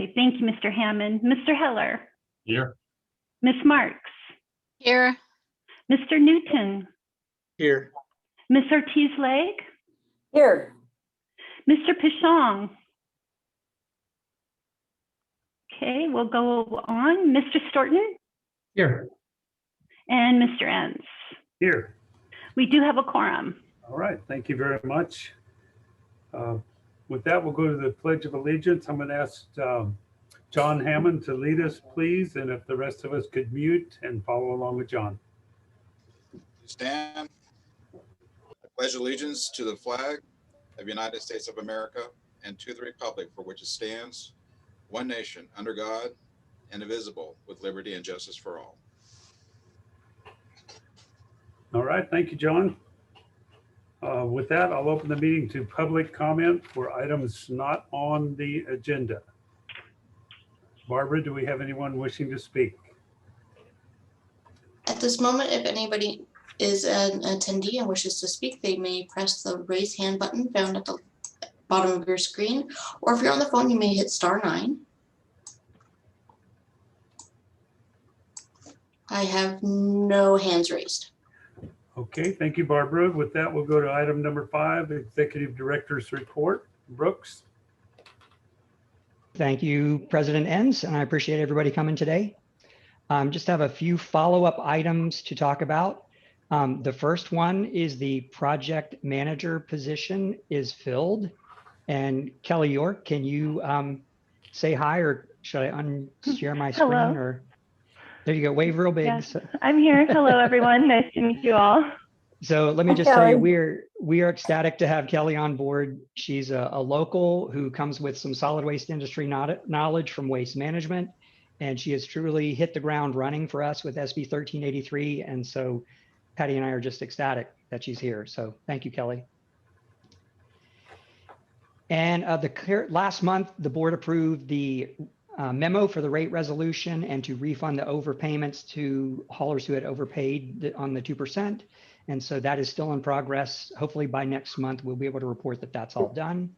Okay, thank you, Mr. Hammond. Mr. Heller. Here. Ms. Marks. Here. Mr. Newton. Here. Ms. Ortiz-Legg. Here. Mr. Pichon. Okay, we'll go on. Mr. Storton Here. and Mr. Enns. Here. We do have a quorum. All right, thank you very much. With that, we'll go to the Pledge of Allegiance. I'm going to ask John Hammond to lead us, please, and if the rest of us could mute and follow along with John. Stand. I pledge allegiance to the flag of the United States of America and to the republic for which it stands, one nation, under God, indivisible, with liberty and justice for all. All right, thank you, John. With that, I'll open the meeting to public comment for items not on the agenda. Barbara, do we have anyone wishing to speak? At this moment, if anybody is an attendee and wishes to speak, they may press the raise hand button found at the bottom of your screen, or if you're on the phone, you may hit *9. I have no hands raised. Okay, thank you, Barbara. With that, we'll go to item number 5, Executive Director's Report. Brooks. Thank you, President Enns, and I appreciate everybody coming today. Just have a few follow-up items to talk about. The first one is the project manager position is filled. And Kelly York, can you say hi, or should I unshare my screen? Hello. Or there you go, wave real big. Yes, So, I'm here. Hello, everyone. Nice to meet you all. so let me just tell you, we are ecstatic to have Kelly on board. She's a local who comes with some solid waste industry knowledge from waste management, and she has truly hit the ground running for us with SB 1383. And so Patty and I are just ecstatic that she's here. So thank you, Kelly. And last month, the board approved the memo for the rate resolution and to refund the overpayments to haulers who had overpaid on the 2%. And so that is still in progress. Hopefully by next month, we'll be able to report that that's all done.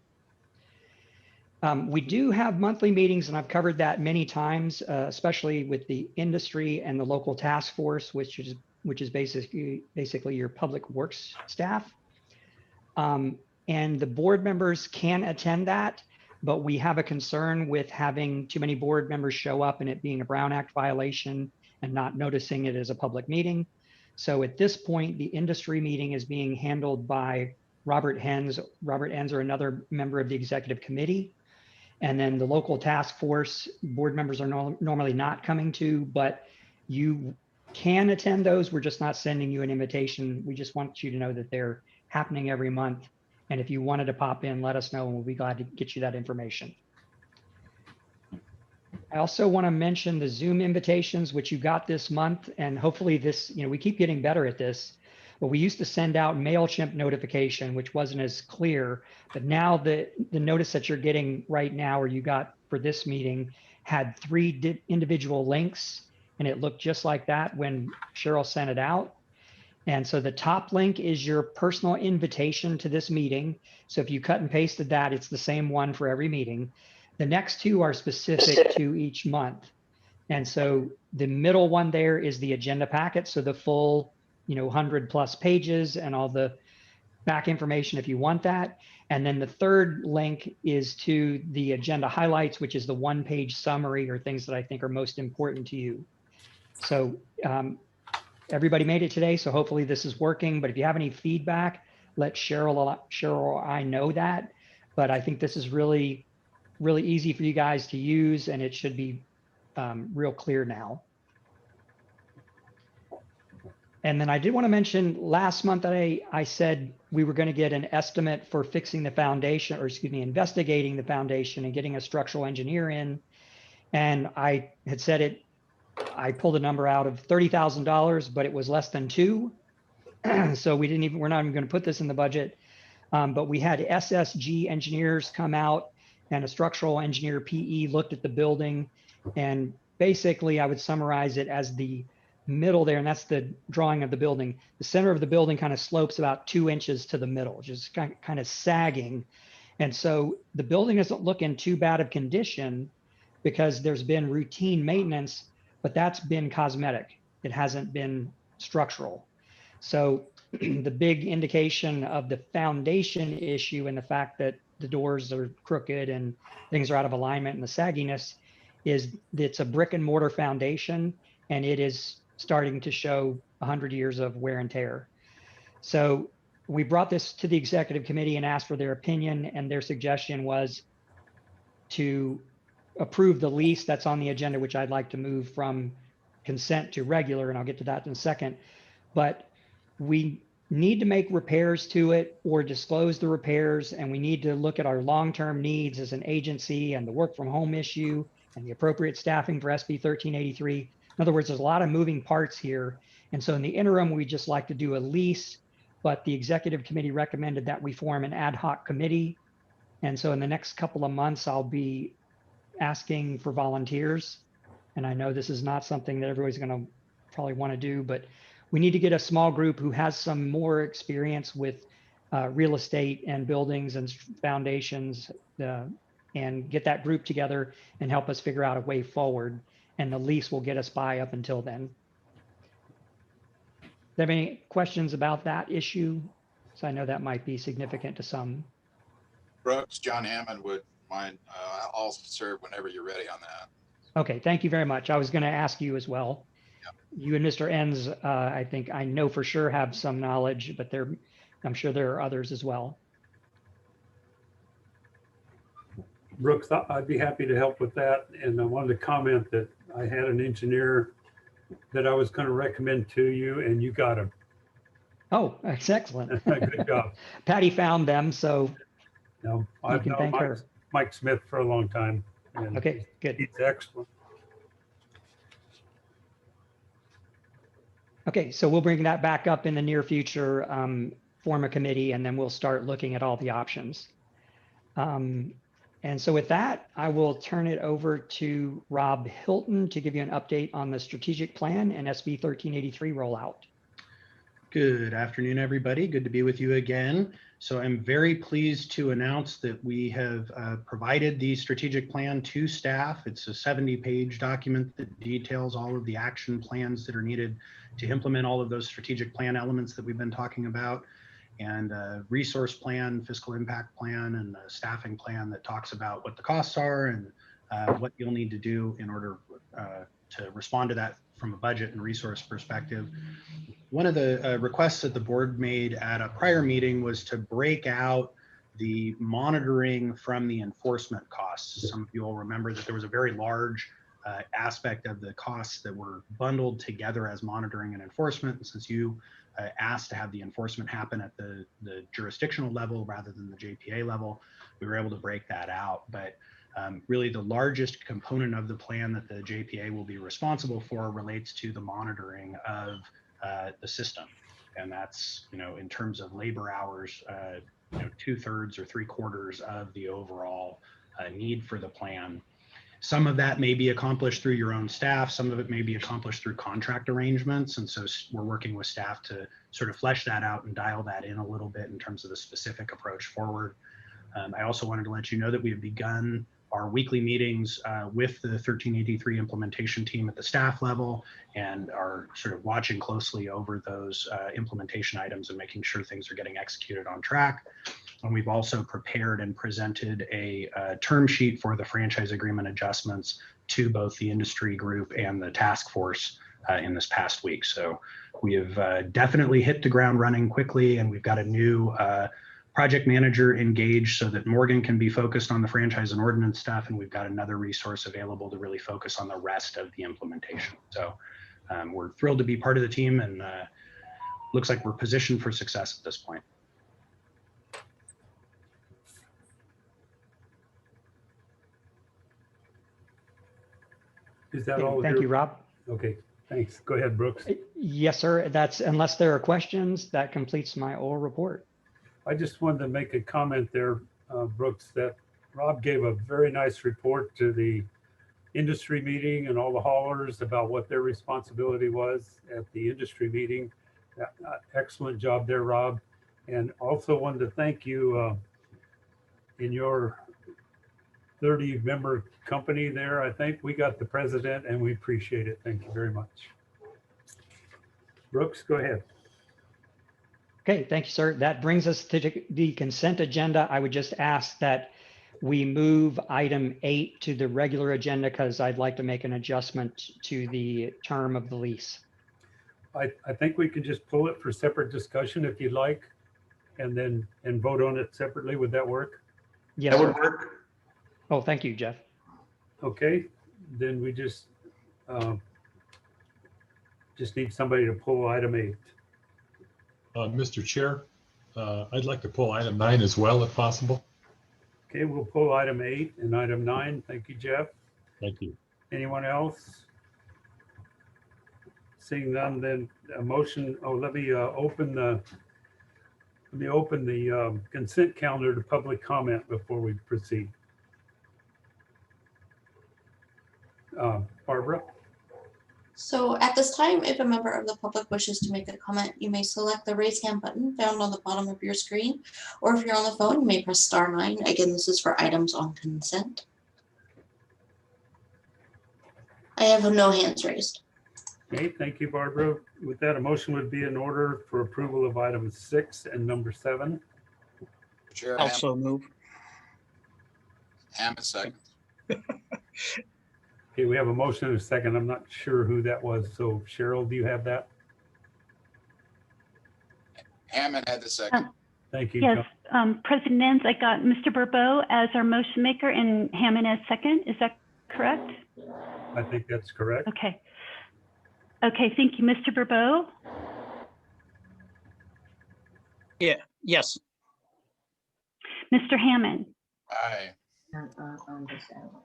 We do have monthly meetings, and I've covered that many times, especially with the industry and the local task force, which is basically your public works staff. And the board members can attend that, but we have a concern with having too many board members show up and it being a Brown Act violation and not noticing it as a public meeting. So at this point, the industry meeting is being handled by Robert Enns. Robert Enns are another member of the executive committee. And then the local task force board members are normally not coming to, but you can attend those. We're just not sending you an invitation. We just want you to know that they're happening every month. And if you wanted to pop in, let us know and we'll be glad to get you that information. I also want to mention the Zoom invitations, which you got this month. And hopefully this, we keep getting better at this, but we used to send out MailChimp notification, which wasn't as clear. But now the notice that you're getting right now, or you got for this meeting, had 3 individual links, and it looked just like that when Cheryl sent it out. And so the top link is your personal invitation to this meeting. So if you cut and pasted that, it's the same one for every meeting. The next 2 are specific to each month. And so the middle one there is the agenda packet. So the full, 100+ pages and all the back information if you want that. And then the third link is to the agenda highlights, which is the 1-page summary or things that I think are most important to you. So everybody made it today, so hopefully this is working. But if you have any feedback, let Cheryl or I know that. But I think this is really, really easy for you guys to use, and it should be real clear now. And then I did want to mention last month that I said we were going to get an estimate for fixing the foundation, or excuse me, investigating the foundation and getting a structural engineer in. And I had said I pulled a number out of $30,000, but it was less than 2. So we're not even going to put this in the budget. But we had SSG engineers come out, and a structural engineer PE looked at the building. And basically I would summarize it as the middle there, and that's the drawing of the building. The center of the building kind of slopes about 2 inches to the middle, which is kind of sagging. And so the building doesn't look in too bad of condition, because there's been routine maintenance, but that's been cosmetic. It hasn't been structural. So the big indication of the foundation issue and the fact that the doors are crooked and things are out of alignment and the sagginess is it's a brick and mortar foundation, and it is starting to show 100 years of wear and tear. So we brought this to the executive committee and asked for their opinion, and their suggestion was to approve the lease that's on the agenda, which I'd like to move from consent to regular, and I'll get to that in a second. But we need to make repairs to it or disclose the repairs, and we need to look at our long-term needs as an agency and the work from home issue and the appropriate staffing for SB 1383. In other words, there's a lot of moving parts here. And so in the interim, we just like to do a lease, but the executive committee recommended that we form an ad hoc committee. And so in the next couple of months, I'll be asking for volunteers. And I know this is not something that everybody's going to probably want to do, but we need to get a small group who has some more experience with real estate and buildings and foundations, and get that group together and help us figure out a way forward. And the lease will get us by up until then. Do you have any questions about that issue? So I know that might be significant to some. Brooks, John Hammond would mind. I'll serve whenever you're ready on that. Okay, thank you very much. I was going to ask you as well. Yep. You and Mr. Enns, I think I know for sure have some knowledge, but I'm sure there are others as well. Brooks, I'd be happy to help with that. And I wanted to comment that I had an engineer that I was going to recommend to you, and you got him. Oh, that's excellent. Good job. Patty found them, so No, you I've can known thank her. Mike Smith for a long time. And Okay, good. he's excellent. Okay, so we'll bring that back up in the near future, form a committee, and then we'll start looking at all the options. And so with that, I will turn it over to Rob Hilton to give you an update on the strategic plan and SB 1383 rollout. Good afternoon, everybody. Good to be with you again. So I'm very pleased to announce that we have provided the strategic plan to staff. It's a 70-page document that details all of the action plans that are needed to implement all of those strategic plan elements that we've been talking about, and a resource plan, fiscal impact plan, and a staffing plan that talks about what the costs are and what you'll need to do in order to respond to that from a budget and resource perspective. One of the requests that the board made at a prior meeting was to break out the monitoring from the enforcement costs. Some of you will remember that there was a very large aspect of the costs that were bundled together as monitoring and enforcement. And since you asked to have the enforcement happen at the jurisdictional level rather than the JPA level, we were able to break that out. But really the largest component of the plan that the JPA will be responsible for relates to the monitoring of the system. And that's, in terms of labor hours, 2/3 or 3/4 of the overall need for the plan. Some of that may be accomplished through your own staff. Some of it may be accomplished through contract arrangements. And so we're working with staff to sort of flesh that out and dial that in a little bit in terms of the specific approach forward. I also wanted to let you know that we have begun our weekly meetings with the 1383 implementation team at the staff level, and are sort of watching closely over those implementation items and making sure things are getting executed on track. And we've also prepared and presented a term sheet for the franchise agreement adjustments to both the industry group and the task force in this past week. So we have definitely hit the ground running quickly, and we've got a new project manager engaged so that Morgan can be focused on the franchise and ordinance stuff, and we've got another resource available to really focus on the rest of the implementation. So we're thrilled to be part of the team, and looks like we're positioned for success at this point. Is that all? Thank you, Rob. Okay, thanks. Go ahead, Brooks. Yes, sir. That's, unless there are questions, that completes my oral report. I just wanted to make a comment there, Brooks, that Rob gave a very nice report to the industry meeting and all the haulers about what their responsibility was at the industry meeting. Excellent job there, Rob. And also wanted to thank you in your 30-member company there, I think. We got the president and we appreciate it. Thank you very much. Brooks, go ahead. Okay, thank you, sir. That brings us to the consent agenda. I would just ask that we move item 8 to the regular agenda because I'd like to make an adjustment to the term of the lease. I think we can just pull it for separate discussion if you'd like, and vote on it separately. Would that work? Yes, That would sir. work. Oh, thank you, Jeff. Okay, then we just need somebody to pull item 8. Mr. Chair, I'd like to pull item 9 as well, if possible. Okay, we'll pull item 8 and item 9. Thank you, Jeff. Thank you. Anyone else? Seeing none, then a motion. Oh, let me open the consent calendar to public comment before we proceed. Barbara? So at this time, if a member of the public wishes to make a comment, you may select the raise hand button found on the bottom of your screen, or if you're on the phone, you may press *9. Again, this is for items on consent. I have no hands raised. Okay, thank you, Barbara. With that, a motion would be in order for approval of items 6 and number 7. Chair Also move. Hammond second. Okay, we have a motion and a second. I'm not sure who that was. So Cheryl, do you have that? Hammond had the second. Thank you. Yes, President Enns, I got Mr. Bourbeau as our motion maker and Hammond as second. Is that correct? I think that's correct. Okay. Okay, thank you, Mr. Bourbeau. Yeah, yes. Mr. Hammond, Aye.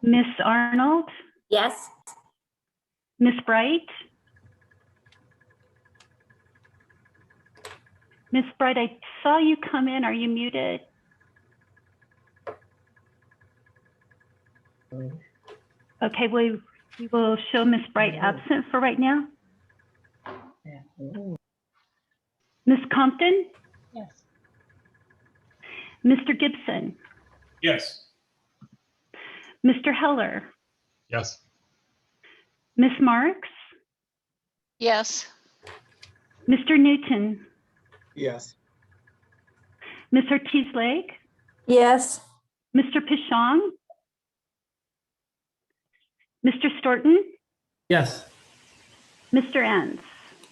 Miss Arnold, Yes. Miss Bright. Miss Bright, I saw you come in. Are you muted? Okay, we will show Miss Bright absent for right now. Miss Compton, Yes. Mr. Gibson, Yes. Mr. Heller, Yes. Miss Marks, Yes. Mr. Newton, Yes. Miss Ortiz-Lake, Yes. Mr. Pichon, Mr. Storton, Yes. Mr. Enns.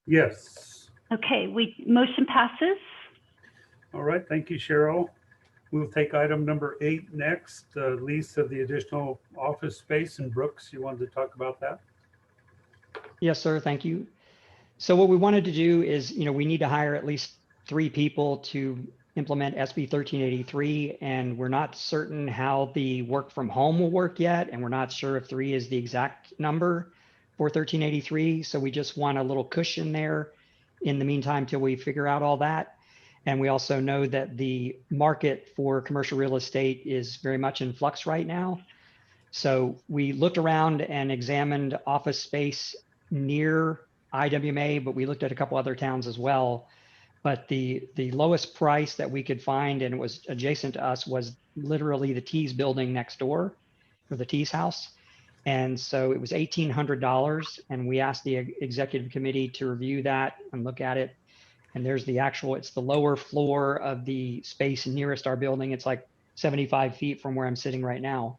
Yes. Okay, motion passes. All right. Thank you, Cheryl. We'll take item number 8 next, lease of the additional office space in Brooks. You wanted to talk about that? Yes, sir. Thank you. So what we wanted to do is, we need to hire at least 3 people to implement SB 1383, and we're not certain how the work from home will work yet, and we're not sure if 3 is the exact number for 1383. So we just want a little cushion there in the meantime till we figure out all that. And we also know that the market for commercial real estate is very much in flux right now. So we looked around and examined office space near IWMA, but we looked at a couple other towns as well. But the lowest price that we could find, and it was adjacent to us, was literally the Tees building next door, or the Tees house. And so it was $1,800. And we asked the executive committee to review that and look at it. And there's the actual, it's the lower floor of the space nearest our building. It's like 75 feet from where I'm sitting right now.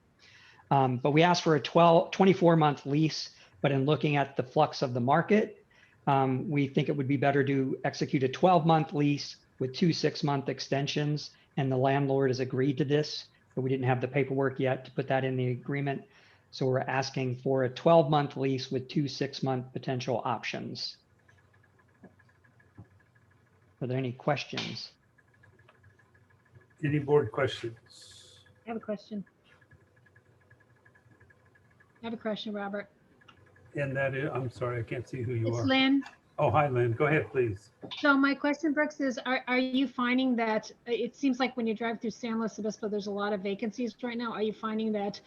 But we asked for a 24-month lease, but in looking at the flux of the market, we think it would be better to execute a 12-month lease with 2 6-month extensions. And the landlord has agreed to this, but we didn't have the paperwork yet to put that in the agreement. So we're asking for a 12-month lease with 2 6-month potential options. Are there any questions? Any board questions? I have a question. Robert. And that is, I'm sorry, I can't see who you It's are. Lynn. Oh, hi, Lynn. Go ahead, please. So my question, Brooks, is are you finding that it seems like when you drive through San Luis Obispo, there's a lot of vacancies right now? Are you finding that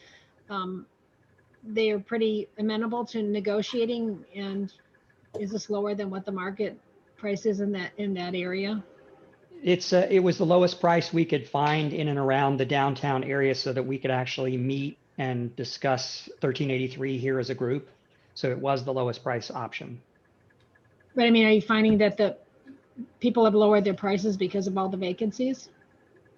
they are pretty amenable to negotiating, and is this lower than what the market price is in that area? It was the lowest price we could find in and around the downtown area so that we could actually meet and discuss 1383 here as a group. So it was the lowest price option. But I mean, are you finding that the people have lowered their prices because of all the vacancies?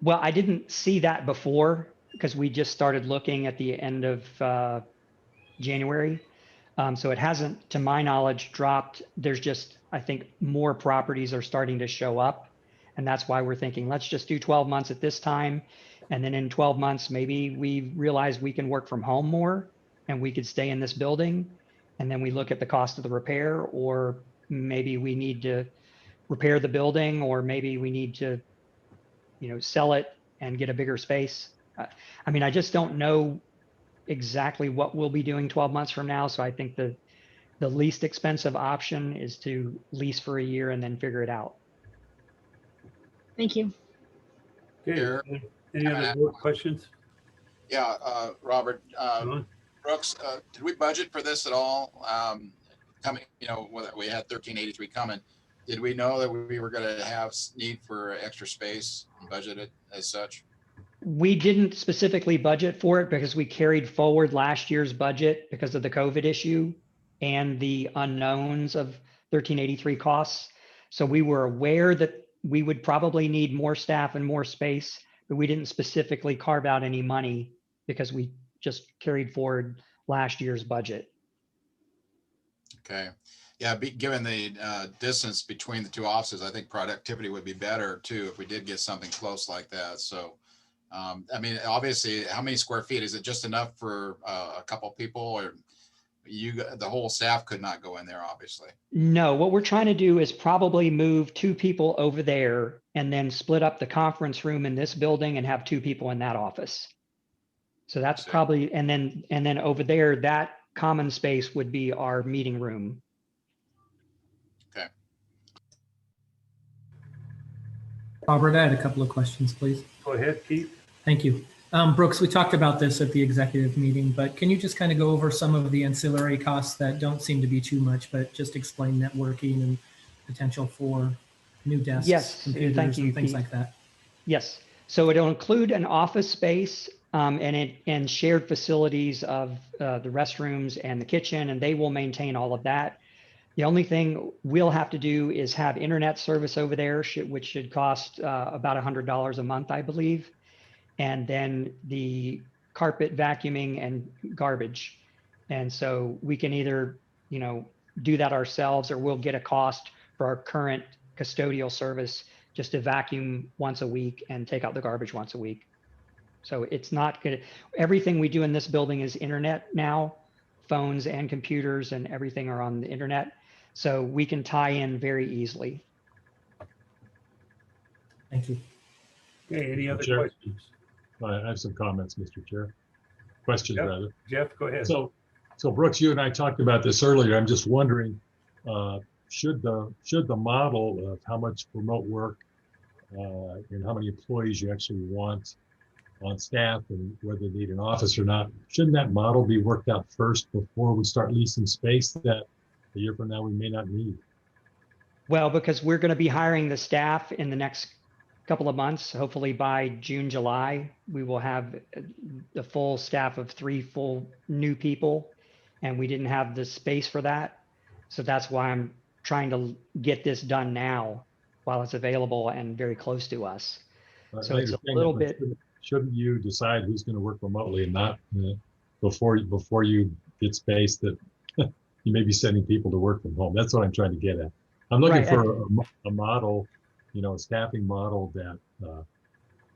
Well, I didn't see that before because we just started looking at the end of January. So it hasn't, to my knowledge, dropped. There's just, I think more properties are starting to show up. And that's why we're thinking, let's just do 12 months at this time. And then in 12 months, maybe we realize we can work from home more and we could stay in this building. And then we look at the cost of the repair, or maybe we need to repair the building, or maybe we need to, sell it and get a bigger space. I mean, I just don't know exactly what we'll be doing 12 months from now. So I think the least expensive option is to lease for a year and then figure it out. Thank you. Okay, Chair, any other board questions? Yeah, Robert, John? Brooks, did we budget for this at all? Coming, we had 1383 coming. Did we know that we were going to have need for extra space and budget it as such? We didn't specifically budget for it because we carried forward last year's budget because of the COVID issue and the unknowns of 1383 costs. So we were aware that we would probably need more staff and more space, but we didn't specifically carve out any money because we just carried forward last year's budget. Okay. Yeah, given the distance between the two offices, I think productivity would be better too if we did get something close like that. So, I mean, obviously, how many square feet? Is it just enough for a couple people, or the whole staff could not go in there, obviously? No, what we're trying to do is probably move 2 people over there and then split up the conference room in this building and have 2 people in that office. So that's probably, and then over there, that common space would be our meeting room. Okay. Robert, I had a couple of questions, please. Go ahead, Keith. Thank you. Brooks, we talked about this at the executive meeting, but can you just kind of go over some of the ancillary costs that don't seem to be too much, but just explain networking and potential for new desks, Yes, computers, thank you, and things Pete. like that? Yes. So it'll include an office space and shared facilities of the restrooms and the kitchen, and they will maintain all of that. The only thing we'll have to do is have internet service over there, which should cost about $100 a month, I believe. And then the carpet vacuuming and garbage. And so we can either, do that ourselves, or we'll get a cost for our current custodial service just to vacuum once a week and take out the garbage once a week. So it's not good. Everything we do in this building is internet now. Phones and computers and everything are on the internet. So we can tie in very easily. Thank you. Okay, any other Chair. questions? I have some comments, Mr. Chair. Questions, Yep. rather. Jeff, go ahead. So Brooks, you and I talked about this earlier. I'm just wondering, should the model of how much remote work and how many employees you actually want on staff and whether they need an office or not, shouldn't that model be worked out first before we start leasing space that a year from now we may not need? Well, because we're going to be hiring the staff in the next couple of months. Hopefully by June, July, we will have the full staff of 3 full new people, and we didn't have the space for that. So that's why I'm trying to get this done now while it's available and very close to us. So it's a little bit. Shouldn't you decide who's going to work remotely and not before you get space that you may be sending people to work from home? That's what I'm trying to get at. I'm looking for a model, a staffing model that, I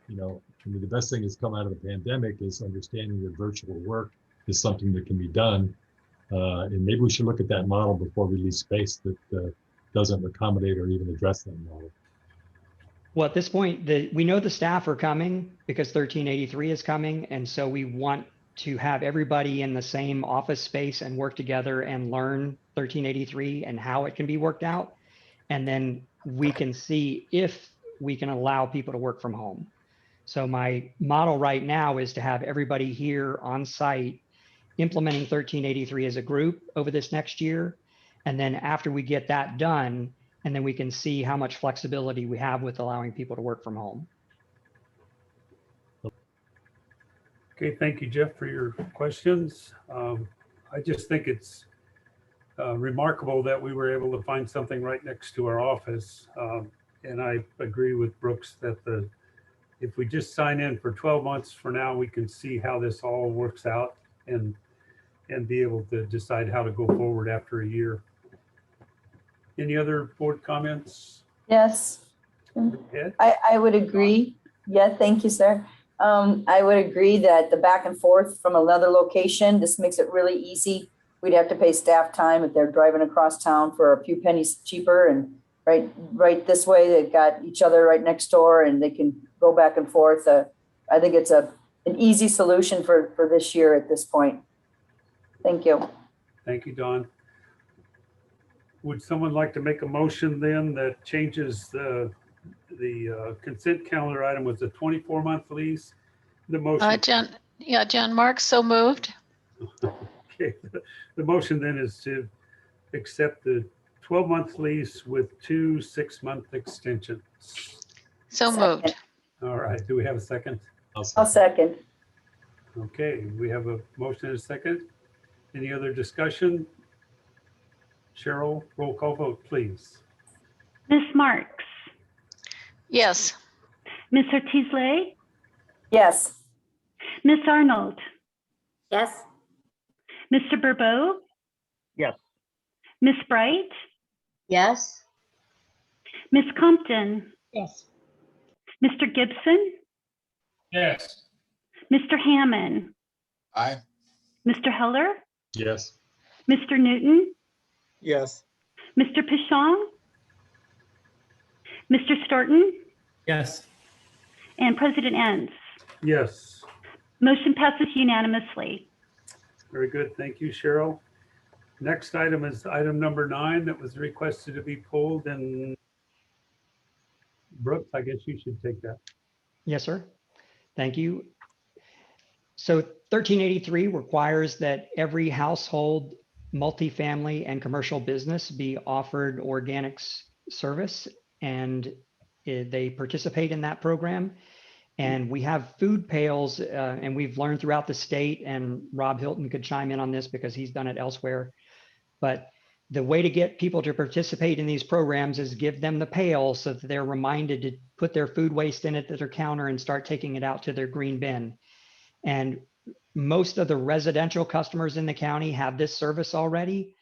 mean, the best thing that's come out of the pandemic is understanding that virtual work is something that can be done. And maybe we should look at that model before we lease space that doesn't accommodate or even address that model. Well, at this point, we know the staff are coming because 1383 is coming. And so we want to have everybody in the same office space and work together and learn 1383 and how it can be worked out. And then we can see if we can allow people to work from home. So my model right now is to have everybody here on site implementing 1383 as a group over this next year. And then after we get that done, and then we can see how much flexibility we have with allowing people to work from home. Okay, thank you, Jeff, for your questions. I just think it's remarkable that we were able to find something right next to our office. And I agree with Brooks that if we just sign in for 12 months for now, we can see how this all works out and be able to decide how to go forward after a year. Any other board comments? Yes, Ed? I would agree. Yeah, thank you, sir. I would agree that the back and forth from another location, this makes it really easy. We'd have to pay staff time if they're driving across town for a few pennies cheaper, and right this way, they've got each other right next door and they can go back and forth. I think it's an easy solution for this year at this point. Thank you. Thank you, Don. Would someone like to make a motion then that changes the consent calendar item was a 24-month lease? The motion. John Marks, so moved. Okay, the motion then is to accept the 12-month lease with 2 6-month extensions. So moved. All right, do we have a second? I'll second. Okay, we have a motion and a second. Any other discussion? Cheryl, roll call vote, please. Ms. Marks, Yes. Ms. Ortiz-Lay, Yes. Ms. Arnold, Yes. Mr. Burbeau, Yes. Ms. Bright, Yes. Ms. Compton, Yes. Mr. Gibson, Yes. Mr. Hammond, Aye. Mr. Heller, Yes. Mr. Newton, Yes. Mr. Pichon, Mr. Storton, Yes. and President Enns. Yes, Motion passes unanimously. very good. Thank you, Cheryl. Next item is item number 9 that was requested to be pulled, and Brooks, I guess you should take that. Yes, sir. Thank you. So 1383 requires that every household, multifamily, and commercial business be offered organics service, and they participate in that program. And we have food pails, and we've learned throughout the state, and Rob Hilton could chime in on this because he's done it elsewhere. But the way to get people to participate in these programs is give them the pail so that they're reminded to put their food waste in it at their counter and start taking it out to their green bin. And most of the residential customers in the county have this service already,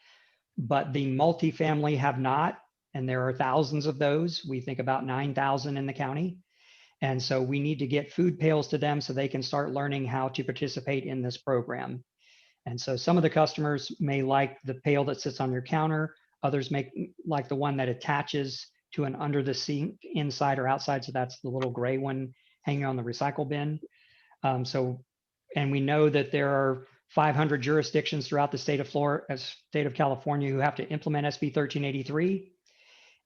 but the multifamily have not. And there are thousands of those. We think about 9,000 in the county. And so we need to get food pails to them so they can start learning how to participate in this program. And so some of the customers may like the pail that sits on your counter. Others may like the one that attaches to an under the sink inside or outside. So that's the little gray one hanging on the recycle bin. And we know that there are 500 jurisdictions throughout the state of Florida, state of California, who have to implement SB 1383.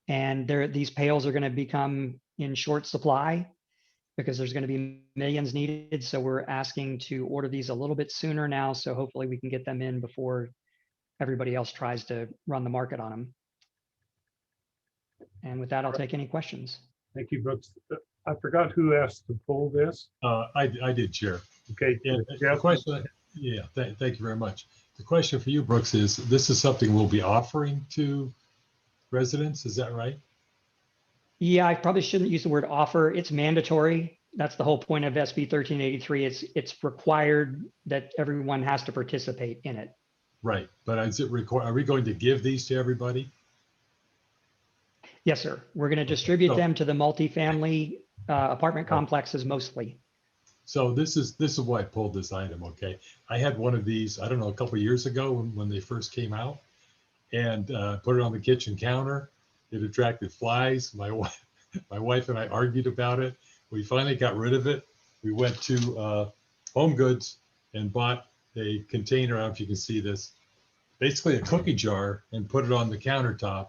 And these pails are going to become in short supply because there's going to be millions needed. So we're asking to order these a little bit sooner now. So hopefully we can get them in before everybody else tries to run the market on them. And with that, I'll take any questions. Thank you, Brooks. I forgot who asked to pull this. I did, Chair. Okay, And Jeff? the question, yeah, thank you very much. The question for you, Brooks, is this is something we'll be offering to residents, is that right? Yeah, I probably shouldn't use the word offer. It's mandatory. That's the whole point of SB 1383. It's required that everyone has to participate in it. Right, but is it are we going to give these to everybody? Yes, sir. We're going to distribute them to the multifamily apartment complexes mostly. So this is why I pulled this item, okay? I had one of these, I don't know, a couple of years ago when they first came out, and put it on the kitchen counter. It attracted flies. My wife and I argued about it. We finally got rid of it. We went to Home Goods and bought a container, I don't know if you can see this, basically a cookie jar, and put it on the countertop.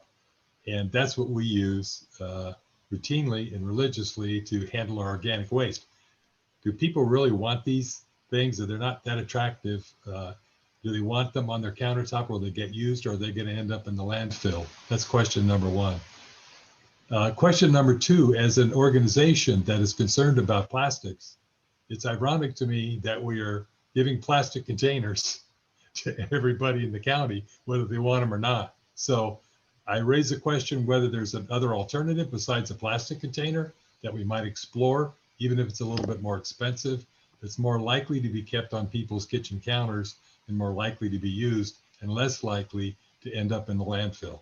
And that's what we use routinely and religiously to handle our organic waste. Do people really want these things? Or they're not that attractive? Do they want them on their countertop? Will they get used, or are they going to end up in the landfill? That's question number one. Question number two, as an organization that is concerned about plastics, it's ironic to me that we are giving plastic containers to everybody in the county, whether they want them or not. So I raise the question whether there's another alternative besides a plastic container that we might explore, even if it's a little bit more expensive. It's more likely to be kept on people's kitchen counters and more likely to be used and less likely to end up in the landfill.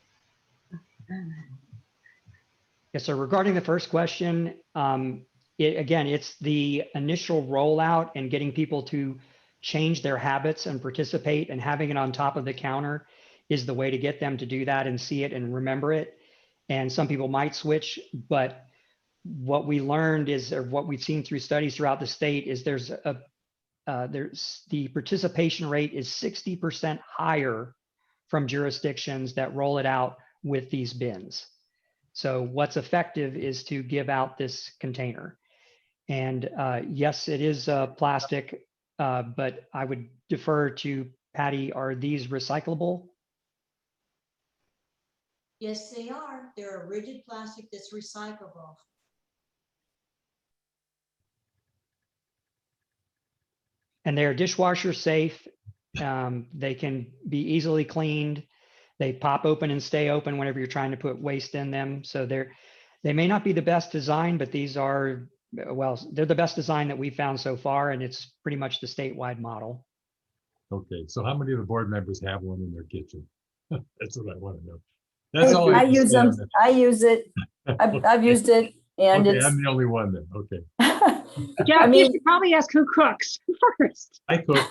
Yes, so regarding the first question, again, it's the initial rollout and getting people to change their habits and participate, and having it on top of the counter is the way to get them to do that and see it and remember it. And some people might switch, but what we learned is, or what we've seen through studies throughout the state, is there's the participation rate is 60% higher from jurisdictions that roll it out with these bins. So what's effective is to give out this container. And yes, it is plastic, but I would defer to Patty. Are these recyclable? Yes, they are. They're a rigid plastic that's recyclable. And they're dishwasher safe. They can be easily cleaned. They pop open and stay open whenever you're trying to put waste in them. So they may not be the best design, but these are, well, they're the best design that we've found so far, and it's pretty much the statewide model. Okay, so how many of the board members have one in their kitchen? That's what I want to know. That's all I use them. I use it. I've used it, and okay, it's. I'm the only one then. Okay. Jeff, I mean, you should probably ask who cooks first. I cook.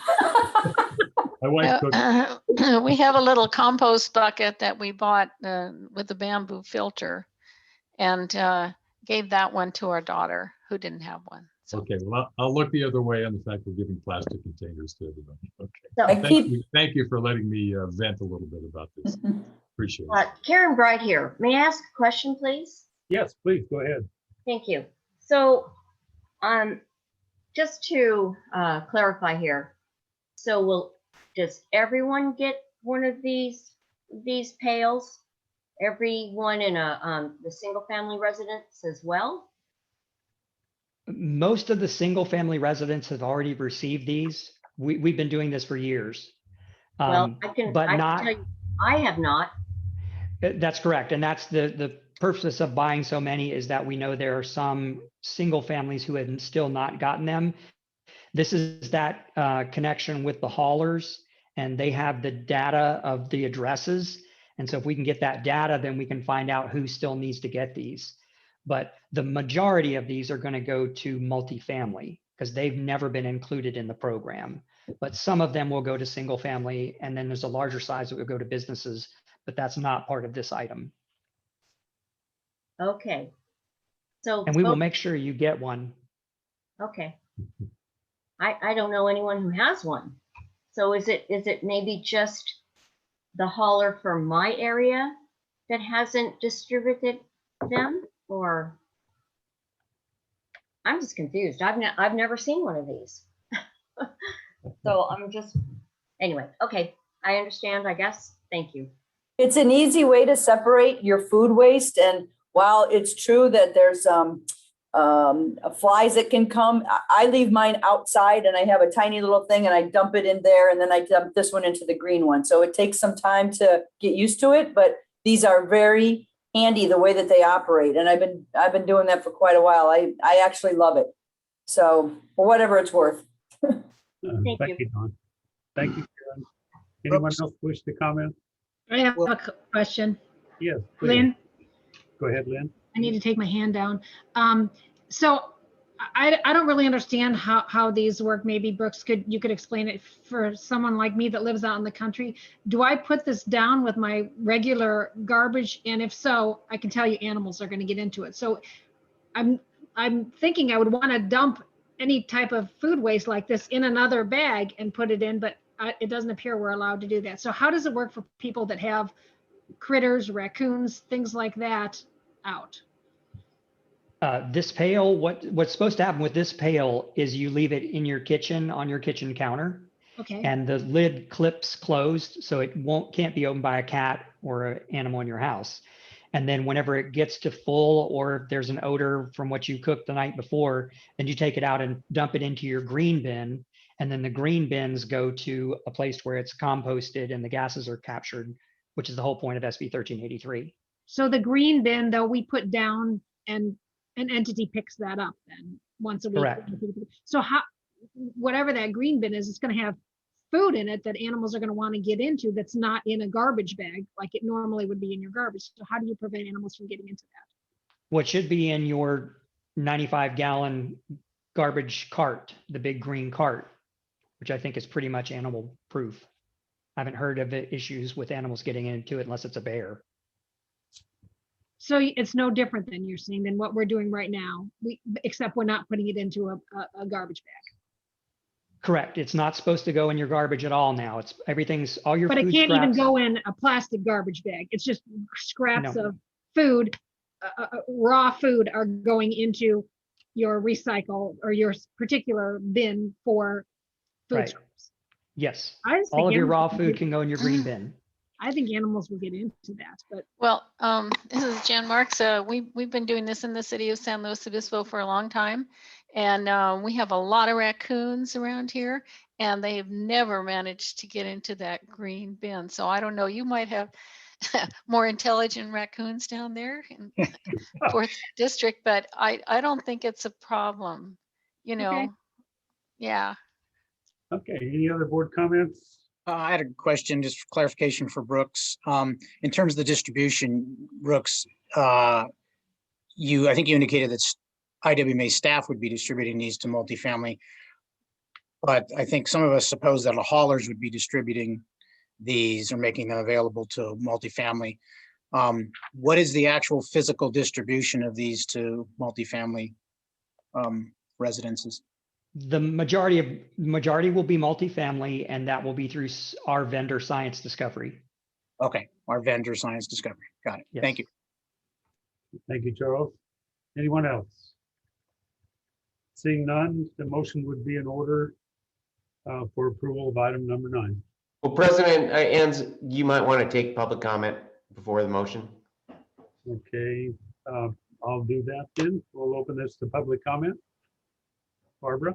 My wife cooks. We have a little compost bucket that we bought with a bamboo filter, and gave that one to our daughter who didn't have one. So. Okay, well, I'll look the other way on the fact we're giving plastic containers to everybody. Okay. Thank you for letting me vent a little bit about this. Appreciate it. Karen Bright here. May I ask a question, please? Yes, please, go ahead. Thank you. So, just to clarify here, so does everyone get one of these pails? Everyone in the single family residence as well? Most of the single family residents have already received these. We've been doing this for years. Well, I can tell you, I have not. That's correct. And that's the purpose of buying so many, is that we know there are some single families who have still not gotten them. This is that connection with the haulers, and they have the data of the addresses. And so if we can get that data, then we can find out who still needs to get these. But the majority of these are going to go to multifamily because they've never been included in the program. But some of them will go to single family, and then there's a larger size that will go to businesses, but that's not part of this item. Okay. So, and we will make sure you get one. Okay. I don't know anyone who has one. So is it maybe just the hauler for my area that hasn't distributed them, or I'm just confused. I've never seen one of these. So I'm just, anyway, okay. I understand, I guess. Thank you. It's an easy way to separate your food waste. And while it's true that there's flies that can come, I leave mine outside, and I have a tiny little thing, and I dump it in there, and then I dump this one into the green one. So it takes some time to get used to it, but these are very handy the way that they operate. And I've been doing that for quite a while. I actually love it. So for whatever it's worth. Thank you, Don. Thank you, Karen. Anyone else wish to comment? I have a question. Yes, please. Lynn? Go ahead, Lynn. I need to take my hand down. So I don't really understand how these work. Maybe Brooks you could explain it for someone like me that lives out in the country. Do I put this down with my regular garbage? And if so, I can tell you animals are going to get into it. So I'm thinking I would want to dump any type of food waste like this in another bag and put it in, but it doesn't appear we're allowed to do that. So how does it work for people that have critters, raccoons, things like that out? This pail, what's supposed to happen with this pail is you leave it in your kitchen on your kitchen counter. Okay. And the lid clips closed, so it can't be opened by a cat or an animal in your house. And then whenever it gets to full, or if there's an odor from what you cooked the night before, then you take it out and dump it into your green bin. And then the green bins go to a place where it's composted and the gases are captured, which is the whole point of SB 1383. So the green bin, though, we put down and an entity picks that up then once a week. Correct. So how, whatever that green bin is, it's going to have food in it that animals are going to want to get into that's not in a garbage bag like it normally would be in your garbage. So how do you prevent animals from getting into that? What should be in your 95-gallon garbage cart, the big green cart, which I think is pretty much animal proof. I haven't heard of issues with animals getting into it unless it's a bear. So it's no different than you're saying than what we're doing right now, except we're not putting it into a garbage bag. Correct. It's not supposed to go in your garbage at all now. It's everything's all your But food it can't even scraps. go in a plastic garbage bag. It's just scraps No. of food, raw food are going into your recycle or your particular bin for food Right. scraps. Yes. I just All think of your raw animals food would- can go in your green bin. I think animals will get into that, but Well, this is Jan Marks. We've been doing this in the city of San Luis Obispo for a long time. And we have a lot of raccoons around here, and they've never managed to get into that green bin. So I don't know, you might have more intelligent raccoons down there in fourth district, but I don't think it's a problem, you know. Okay. Yeah. Okay, any other board comments? I had a question, just for clarification for Brooks. In terms of the distribution, Brooks, I think you indicated that IWMA staff would be distributing these to multifamily. But I think some of us suppose that the haulers would be distributing these or making them available to multifamily. What is the actual physical distribution of these to multifamily residences? The majority will be multifamily, and that will be through our vendor Science Discovery. Okay, our vendor Science Discovery. Got it. Yes. Thank you. Thank you, Charles. Anyone else? Seeing none, the motion would be in order for approval of item number 9. Well, President Ans, you might want to take public comment before the motion. Okay, I'll do that then. We'll open this to public comment. Barbara?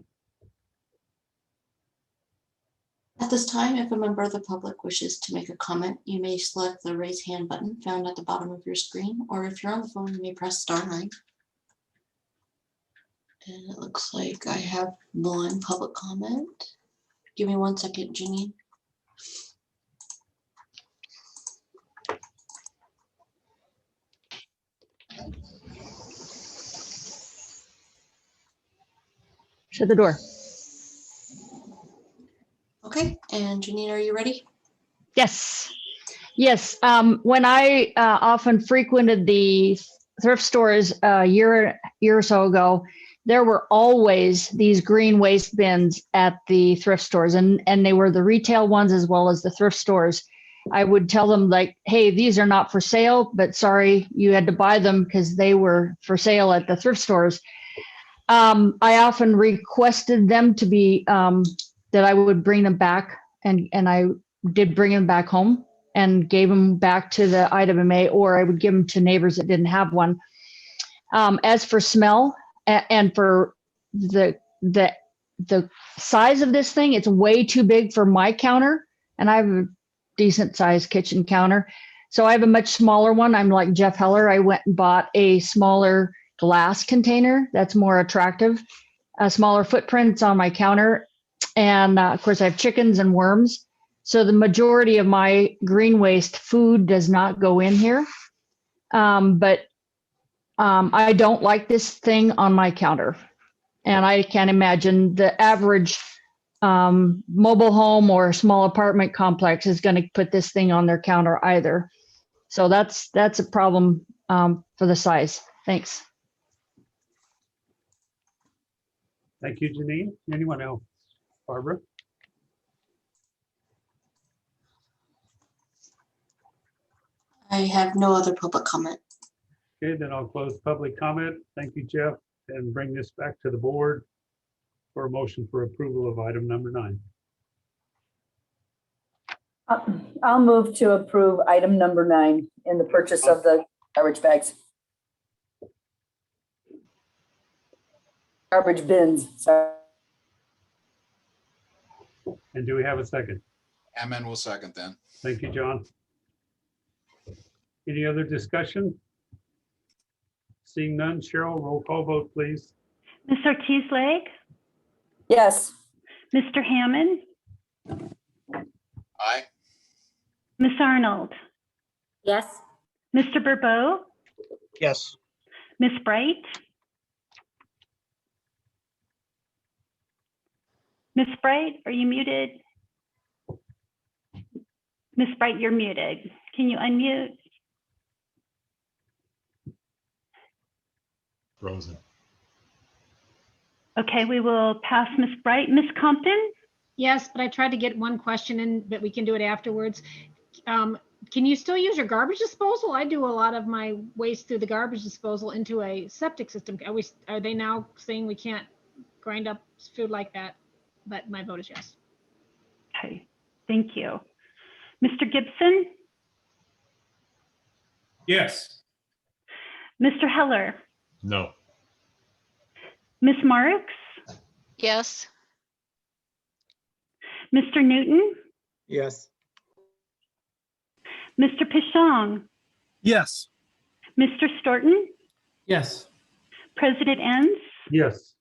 At this time, if a member of the public wishes to make a comment, you may select the raise hand button found at the bottom of your screen, or if you're on the phone, you may press *9. And it looks like I have one public comment. Give me 1 second, Janine. Shut the door. Okay, and Janine, are you ready? Yes. Yes. When I often frequented the thrift stores a year or so ago, there were always these green waste bins at the thrift stores, and they were the retail ones as well as the thrift stores. I would tell them, like, hey, these are not for sale, but sorry, you had to buy them because they were for sale at the thrift stores. I often requested them to be, that I would bring them back, and I did bring them back home and gave them back to the IWMA, or I would give them to neighbors that didn't have one. As for smell and for the size of this thing, it's way too big for my counter, and I have a decent sized kitchen counter. So I have a much smaller one. I'm like Jeff Heller. I went and bought a smaller glass container that's more attractive, a smaller footprint. It's on my counter. And of course I have chickens and worms. So the majority of my green waste food does not go in here. But I don't like this thing on my counter. And I can't imagine the average mobile home or small apartment complex is going to put this thing on their counter either. So that's a problem for the size. Thanks. Thank you, Janine. Anyone else? Barbara? I have no other public comment. Okay, then I'll close public comment. Thank you, Jeff, and bring this back to the board for a motion for approval of item number 9. I'll move to approve item number 9 in the purchase of the Garbage bags. Garbage bins, sorry. And do we have a second? Hammond will second then. Thank you, John. Any other discussion? Seeing none, Cheryl, roll call vote, please. Ms. Ortiz-Lake, Yes. Mr. Hammond, Aye. Ms. Arnold, Yes. Mr. Burbeau, Yes. Ms. Bright, Ms. Bright, are you muted? Ms. Bright, you're muted. Can you unmute? Frozen. Okay, we will pass Ms. Bright. Ms. Compton? Yes, but I tried to get one question in, but we can do it afterwards. Can you still use your garbage disposal? I do a lot of my waste through the garbage disposal into a septic system. Are they now saying we can't grind up food like that? But my vote is yes. Okay, thank you. Mr. Gibson? Yes. Mr. Heller? No. Ms. Marks? Yes. Mr. Newton? Yes. Mr. Pishong? Yes. Mr. Storton? Yes. President Enns? Yes.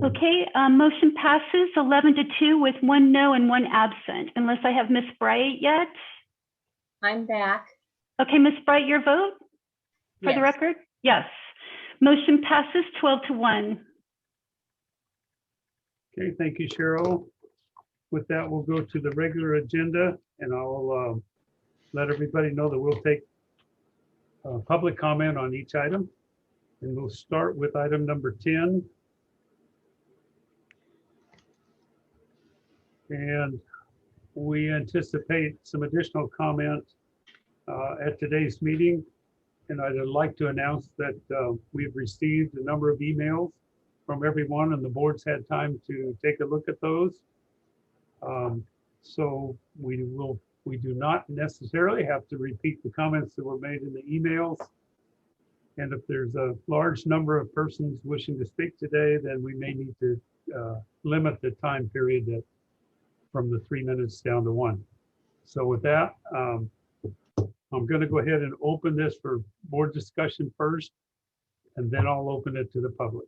Okay, motion passes 11-2 with 1 no and 1 absent, unless I have Ms. Bright yet. I'm back. Okay, Ms. Bright, your vote for the Yes. record? Yes. Motion passes 12-1. Okay, thank you, Cheryl. With that, we'll go to the regular agenda, and I'll let everybody know that we'll take public comment on each item. And we'll start with item number 10. And we anticipate some additional comment at today's meeting. And I'd like to announce that we've received a number of emails from everyone, and the board's had time to take a look at those. So we do not necessarily have to repeat the comments that were made in the emails. And if there's a large number of persons wishing to speak today, then we may need to limit the time period from the 3 minutes down to 1. So with that, I'm going to go ahead and open this for board discussion first, and then I'll open it to the public.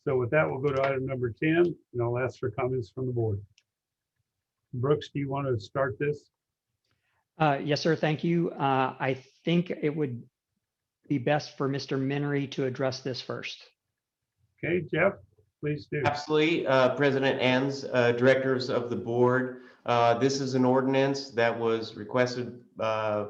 So with that, we'll go to item number 10, and I'll ask for comments from the board. Brooks, do you want to start this? Yes, sir. Thank you. I think it would be best for Mr. Minnery to address this first. Okay, Jeff, please do. Absolutely. President Enns, directors of the board. This is an ordinance that was requested in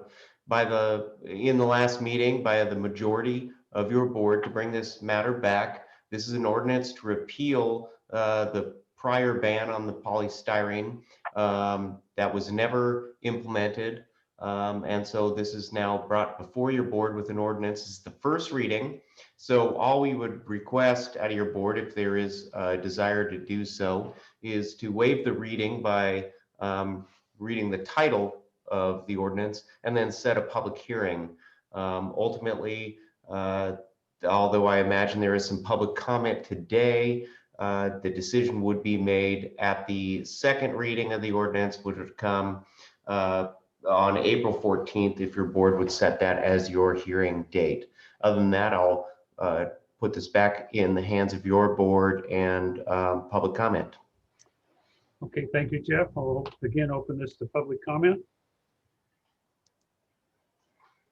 the last meeting by the majority of your board to bring this matter back. This is an ordinance to repeal the prior ban on the polystyrene that was never implemented. And so this is now brought before your board with an ordinance. This is the first reading. So all we would request out of your board, if there is a desire to do so, is to waive the reading by reading the title of the ordinance and then set a public hearing. Ultimately, although I imagine there is some public comment today, the decision would be made at the second reading of the ordinance, which would come on April 14th, if your board would set that as your hearing date. Other than that, I'll put this back in the hands of your board and public comment. Okay, thank you, Jeff. I'll again open this to public comment.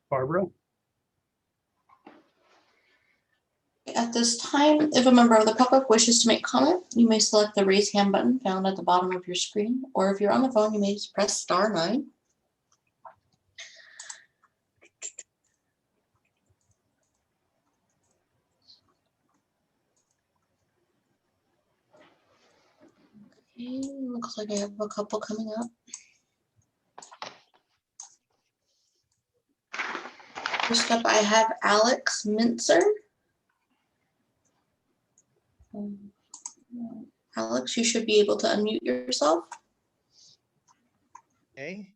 Barbara? At this time, if a member of the public wishes to make comment, you may select the raise hand button found at the bottom of your screen, or if you're on the phone, you may just press *9. Okay, looks like I have a couple coming up. First up, I have Alex Mintzer. Alex, you should be able to unmute yourself. Okay.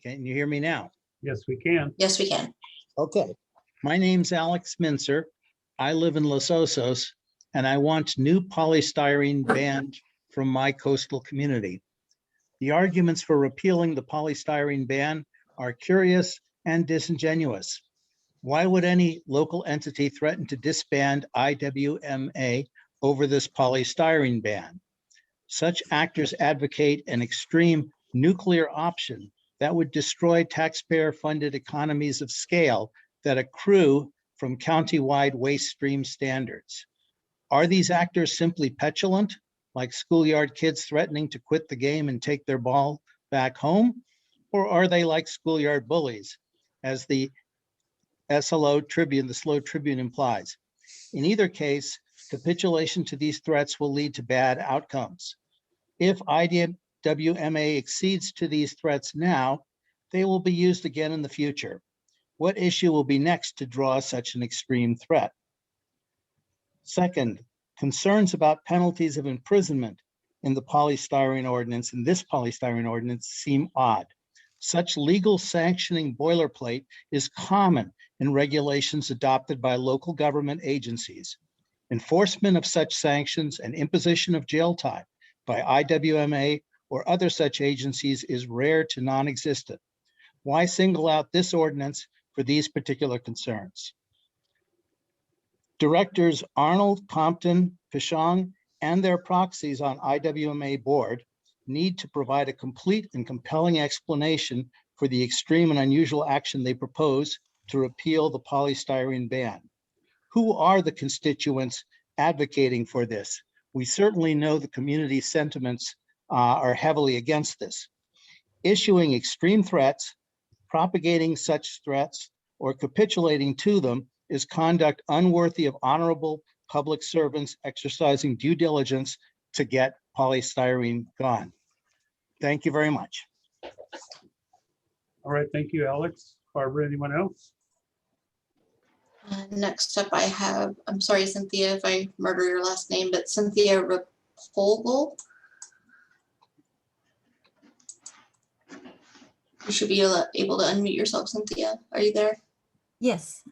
Can you hear me now? Yes, we can. Yes, we can. Okay. My name's Alex Mincer. I live in Los Osos, and I want new polystyrene banned from my coastal community. The arguments for repealing the polystyrene ban are curious and disingenuous. Why would any local entity threaten to disband IWMA over this polystyrene ban? Such actors advocate an extreme nuclear option that would destroy taxpayer-funded economies of scale that accrue from county-wide waste stream standards. Are these actors simply petulant, like schoolyard kids threatening to quit the game and take their ball back home? Or are they like schoolyard bullies, as the SLO Tribune, the SLO Tribune implies? In either case, capitulation to these threats will lead to bad outcomes. If IWMA exceeds to these threats now, they will be used again in the future. What issue will be next to draw such an extreme threat? Second, concerns about penalties of imprisonment in the polystyrene ordinance, in this polystyrene ordinance, seem odd. Such legal sanctioning boilerplate is common in regulations adopted by local government agencies. Enforcement of such sanctions and imposition of jail time by IWMA or other such agencies is rare to non-existent. Why single out this ordinance for these particular concerns? Directors Arnold, Compton, Pishong, and their proxies on IWMA board need to provide a complete and compelling explanation for the extreme and unusual action they propose to repeal the polystyrene ban. Who are the constituents advocating for this? We certainly know the community sentiments are heavily against this. Issuing extreme threats, propagating such threats, or capitulating to them is conduct unworthy of honorable public servants exercising due diligence to get polystyrene gone. Thank you very much. All right, thank you, Alex. Barbara, anyone else? Next up, I have, I'm sorry, Cynthia, if I murder your last name, but Cynthia Rapogel. You should be able to unmute yourself, Cynthia. Are you there? Yes.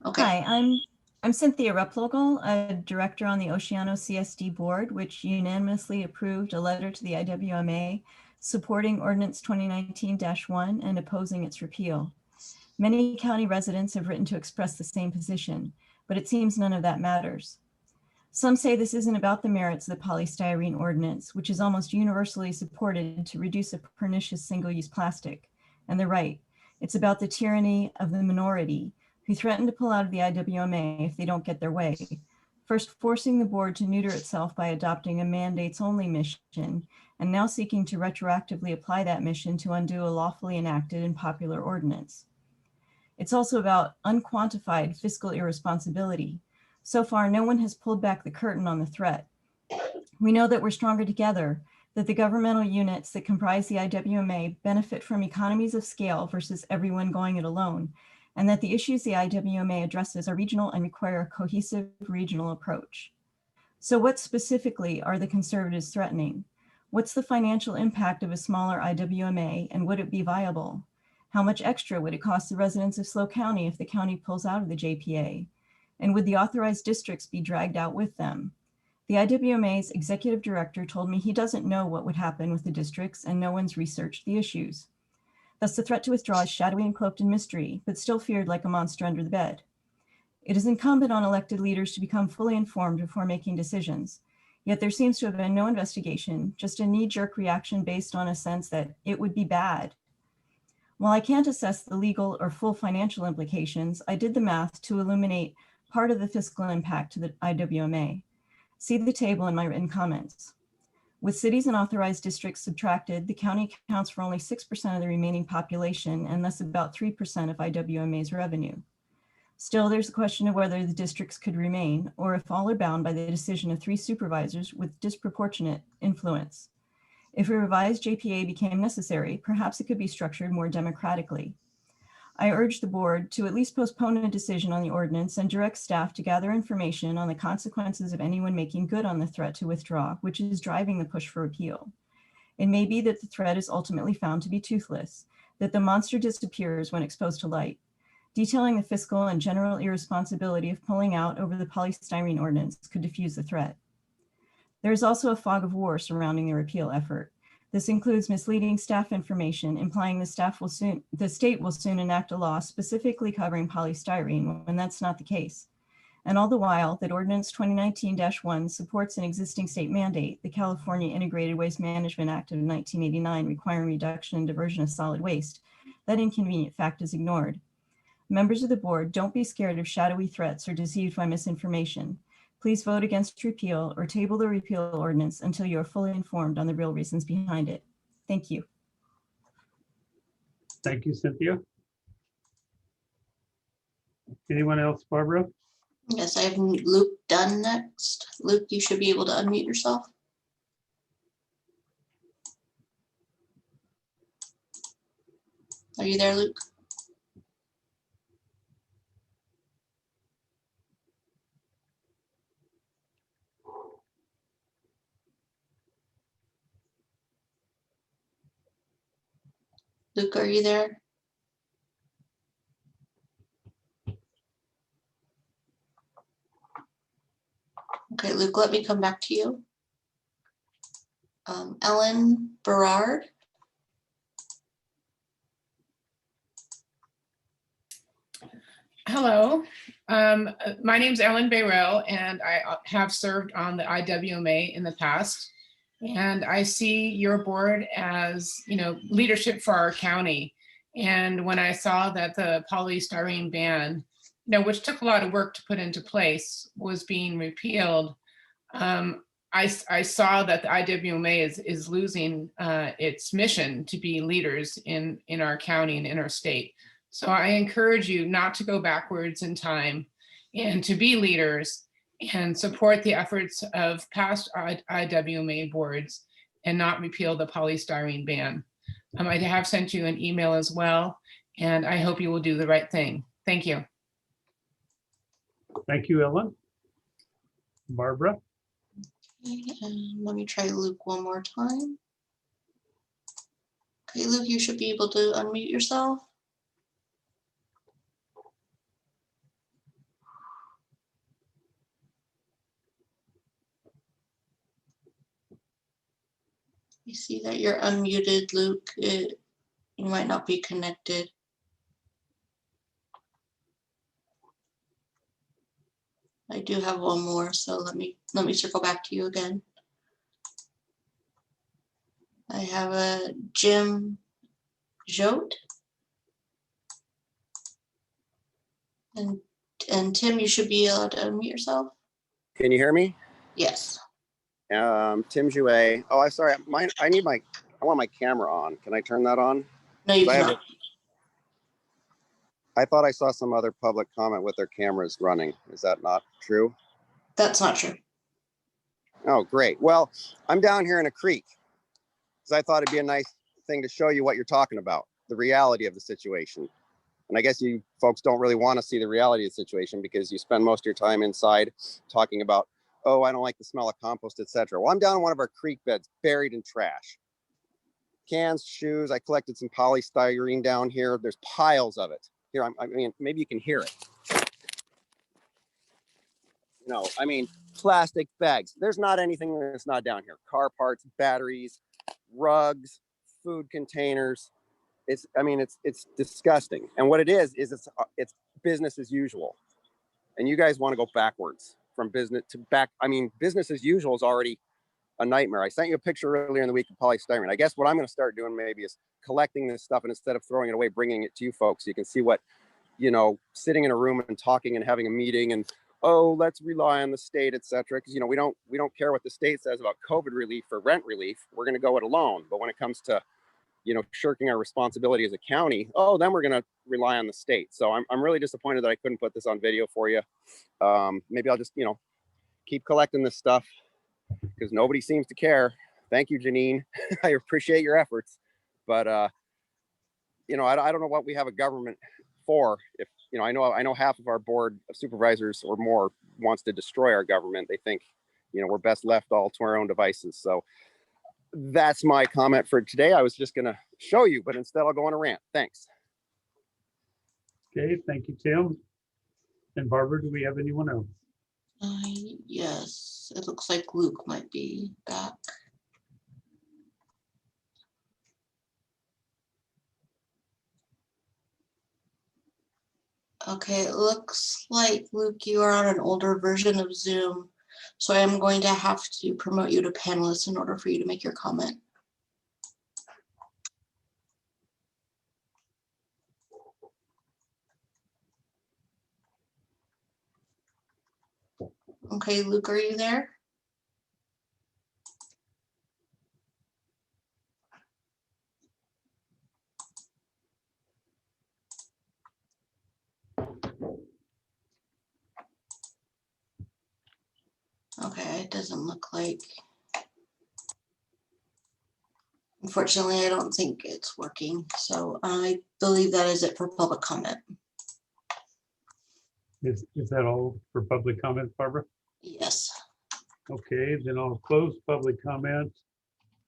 Okay. Hi, I'm Cynthia Replogle, a director on the Oceano CSD board, which unanimously approved a letter to the IWMA supporting Ordinance 2019-1 and opposing its repeal. Many county residents have written to express the same position, but it seems none of that matters. Some say this isn't about the merits of the polystyrene ordinance, which is almost universally supported to reduce a pernicious single-use plastic, and they're right. It's about the tyranny of the minority who threaten to pull out of the IWMA if they don't get their way, first forcing the board to neuter itself by adopting a mandates-only mission, and now seeking to retroactively apply that mission to undo a lawfully enacted and popular ordinance. It's also about unquantified fiscal irresponsibility. So far, no one has pulled back the curtain on the threat. We know that we're stronger together, that the governmental units that comprise the IWMA benefit from economies of scale versus everyone going it alone, and that the issues the IWMA addresses are regional and require a cohesive regional approach. So what specifically are the conservatives threatening? What's the financial impact of a smaller IWMA, and would it be viable? How much extra would it cost the residents of SLO County if the county pulls out of the JPA? And would the authorized districts be dragged out with them? The IWMA's executive director told me he doesn't know what would happen with the districts and no one's researched the issues. Thus the threat to withdraw is shadowy and cloaked in mystery, but still feared like a monster under the bed. It is incumbent on elected leaders to become fully informed before making decisions. Yet there seems to have been no investigation, just a knee-jerk reaction based on a sense that it would be bad. While I can't assess the legal or full financial implications, I did the math to illuminate part of the fiscal impact to the IWMA. See the table in my written comments. With cities and authorized districts subtracted, the county accounts for only 6% of the remaining population and thus about 3% of IWMA's revenue. Still, there's the question of whether the districts could remain, or if all are bound by the decision of 3 supervisors with disproportionate influence. If a revised JPA became necessary, perhaps it could be structured more democratically. I urge the board to at least postpone a decision on the ordinance and direct staff to gather information on the consequences of anyone making good on the threat to withdraw, which is driving the push for repeal. It may be that the threat is ultimately found to be toothless, that the monster disappears when exposed to light, detailing the fiscal and general irresponsibility of pulling out over the polystyrene ordinance could diffuse the threat. There is also a fog of war surrounding the repeal effort. This includes misleading staff information, implying the state will soon enact a law specifically covering polystyrene when that's not the case. And all the while that Ordinance 2019-1 supports an existing state mandate, the California Integrated Waste Management Act of 1989 requiring reduction and diversion of solid waste, that inconvenient fact is ignored. Members of the board, don't be scared of shadowy threats or deceived by misinformation. Please vote against repeal or table the repeal ordinance until you are fully informed on the real reasons behind it. Thank you. Thank you, Cynthia. Anyone else, Barbara? Yes, I have Luke Dunn next. Luke, you should be able to unmute yourself. Are you there, Luke? Luke, are you there? Okay, Luke, let me come back to you. Ellen Berard. Hello, my name is Ellen Bayrell, and I have served on the IWMA in the past. And I see your board as, leadership for our county. And when I saw that the polystyrene ban, which took a lot of work to put into place, was being repealed, I saw that the IWMA is losing its mission to be leaders in our county and in our state. So I encourage you not to go backwards in time and to be leaders and support the efforts of past IWMA boards and not repeal the polystyrene ban. I have sent you an email as well, and I hope you will do the right thing. Thank you. Thank you, Ellen. Barbara? Okay, let me try Luke one more time. Okay, Luke, you should be able to unmute yourself. I see that you're unmuted, Luke. You might not be connected. I do have one more, so let me circle back to you again. I have a Jim Jote. And Tim, you should be able to unmute yourself. Can you hear me? Yes. Tim Jouet. Oh, I'm sorry. I want my camera on. Can I turn that on? No, you cannot. I thought I saw some other public comment with their cameras running. Is that not true? That's not true. Oh, great. Well, I'm down here in a creek because I thought it'd be a nice thing to show you what you're talking about, the reality of the situation. And I guess you folks don't really want to see the reality of the situation because you spend most of your time inside talking about, oh, I don't like the smell of compost, etc. Well, I'm down in one of our creek beds buried in trash. Cans, shoes, I collected some polystyrene down here. There's piles of it. Here, I mean, maybe you can hear it. No, I mean, plastic bags. There's not anything that's not down here. Car parts, batteries, rugs, food containers. It's disgusting. And what it is it's business as usual. And you guys want to go backwards from business to back. I mean, business as usual is already a nightmare. I sent you a picture earlier in the week of polystyrene. I guess what I'm going to start doing maybe is collecting this stuff, and instead of throwing it away, bringing it to you folks so you can see what, sitting in a room and talking and having a meeting and, oh, let's rely on the state, etc. Because, we don't care what the state says about COVID relief or rent relief. We're going to go it alone. But when it comes to shirking our responsibility as a county, then we're going to rely on the state. So I'm really disappointed that I couldn't put this on video for you. Maybe I'll just, keep collecting this stuff because nobody seems to care. Thank you, Janine. I appreciate your efforts. But, I don't know what we have a government for. If, I know half of our board of supervisors or more wants to destroy our government. They think, we're best left all to our own devices. So that's my comment for today. I was just going to show you, but instead I'll go on a rant. Thanks. Okay, thank you, Tim. And Barbara, do we have anyone else? Yes, it looks like Luke might be back. Okay, it looks like Luke, you are on an older version of Zoom, so I am going to have to promote you to panelist in order for you to make your comment. Okay, Luke, are you there? Okay, it doesn't look like. Unfortunately, I don't think it's working. So I believe that is it for public comment. Is that all for public comment, Barbara? Yes. Okay, then I'll close public comment.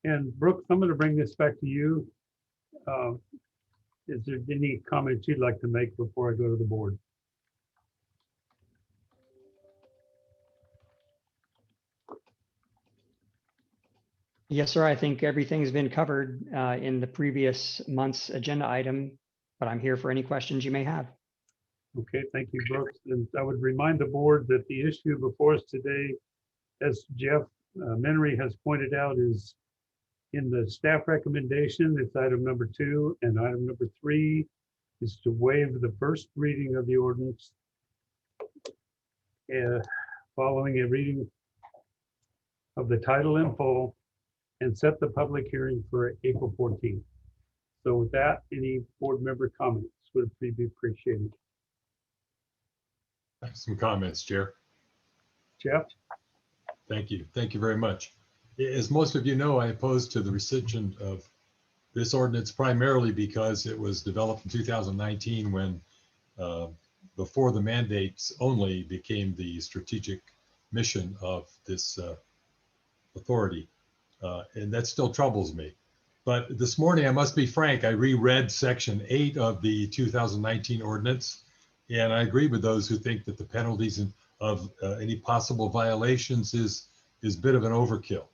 And Brooke, I'm going to bring this back to you. Is there any comments you'd like to make before I go to the board? Yes, sir. I think everything's been covered in the previous month's agenda item, but I'm here for any questions you may have. Okay, thank you, Brooks. And I would remind the board that the issue before us today, as Jeff Menery has pointed out, is in the staff recommendation. It's item number 2, and item number 3 is to waive the first reading of the ordinance following a reading of the title in full and set the public hearing for April 14th. So with that, any board member comments would be appreciated. Some comments, Chair. Jeff? Thank you. Thank you very much. As most of you know, I oppose to the rescission of this ordinance primarily because it was developed in 2019 when before the mandates only became the strategic mission of this authority. And that still troubles me. But this morning, I must be frank, I reread section 8 of the 2019 ordinance, and I agree with those who think that the penalties of any possible violations is a bit of an overkill.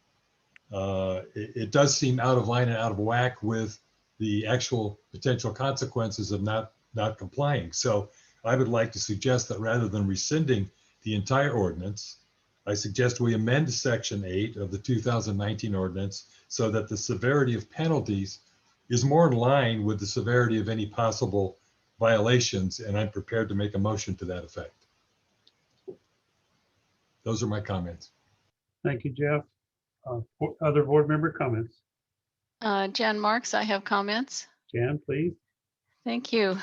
It does seem out of line and out of whack with the actual potential consequences of not complying. So I would like to suggest that rather than rescinding the entire ordinance, I suggest we amend section 8 of the 2019 ordinance so that the severity of penalties is more in line with the severity of any possible violations, and I'm prepared to make a motion to that effect. Those are my comments. Thank you, Jeff. Other board member comments? Jan Marks, I have comments. Jan, please. Thank you.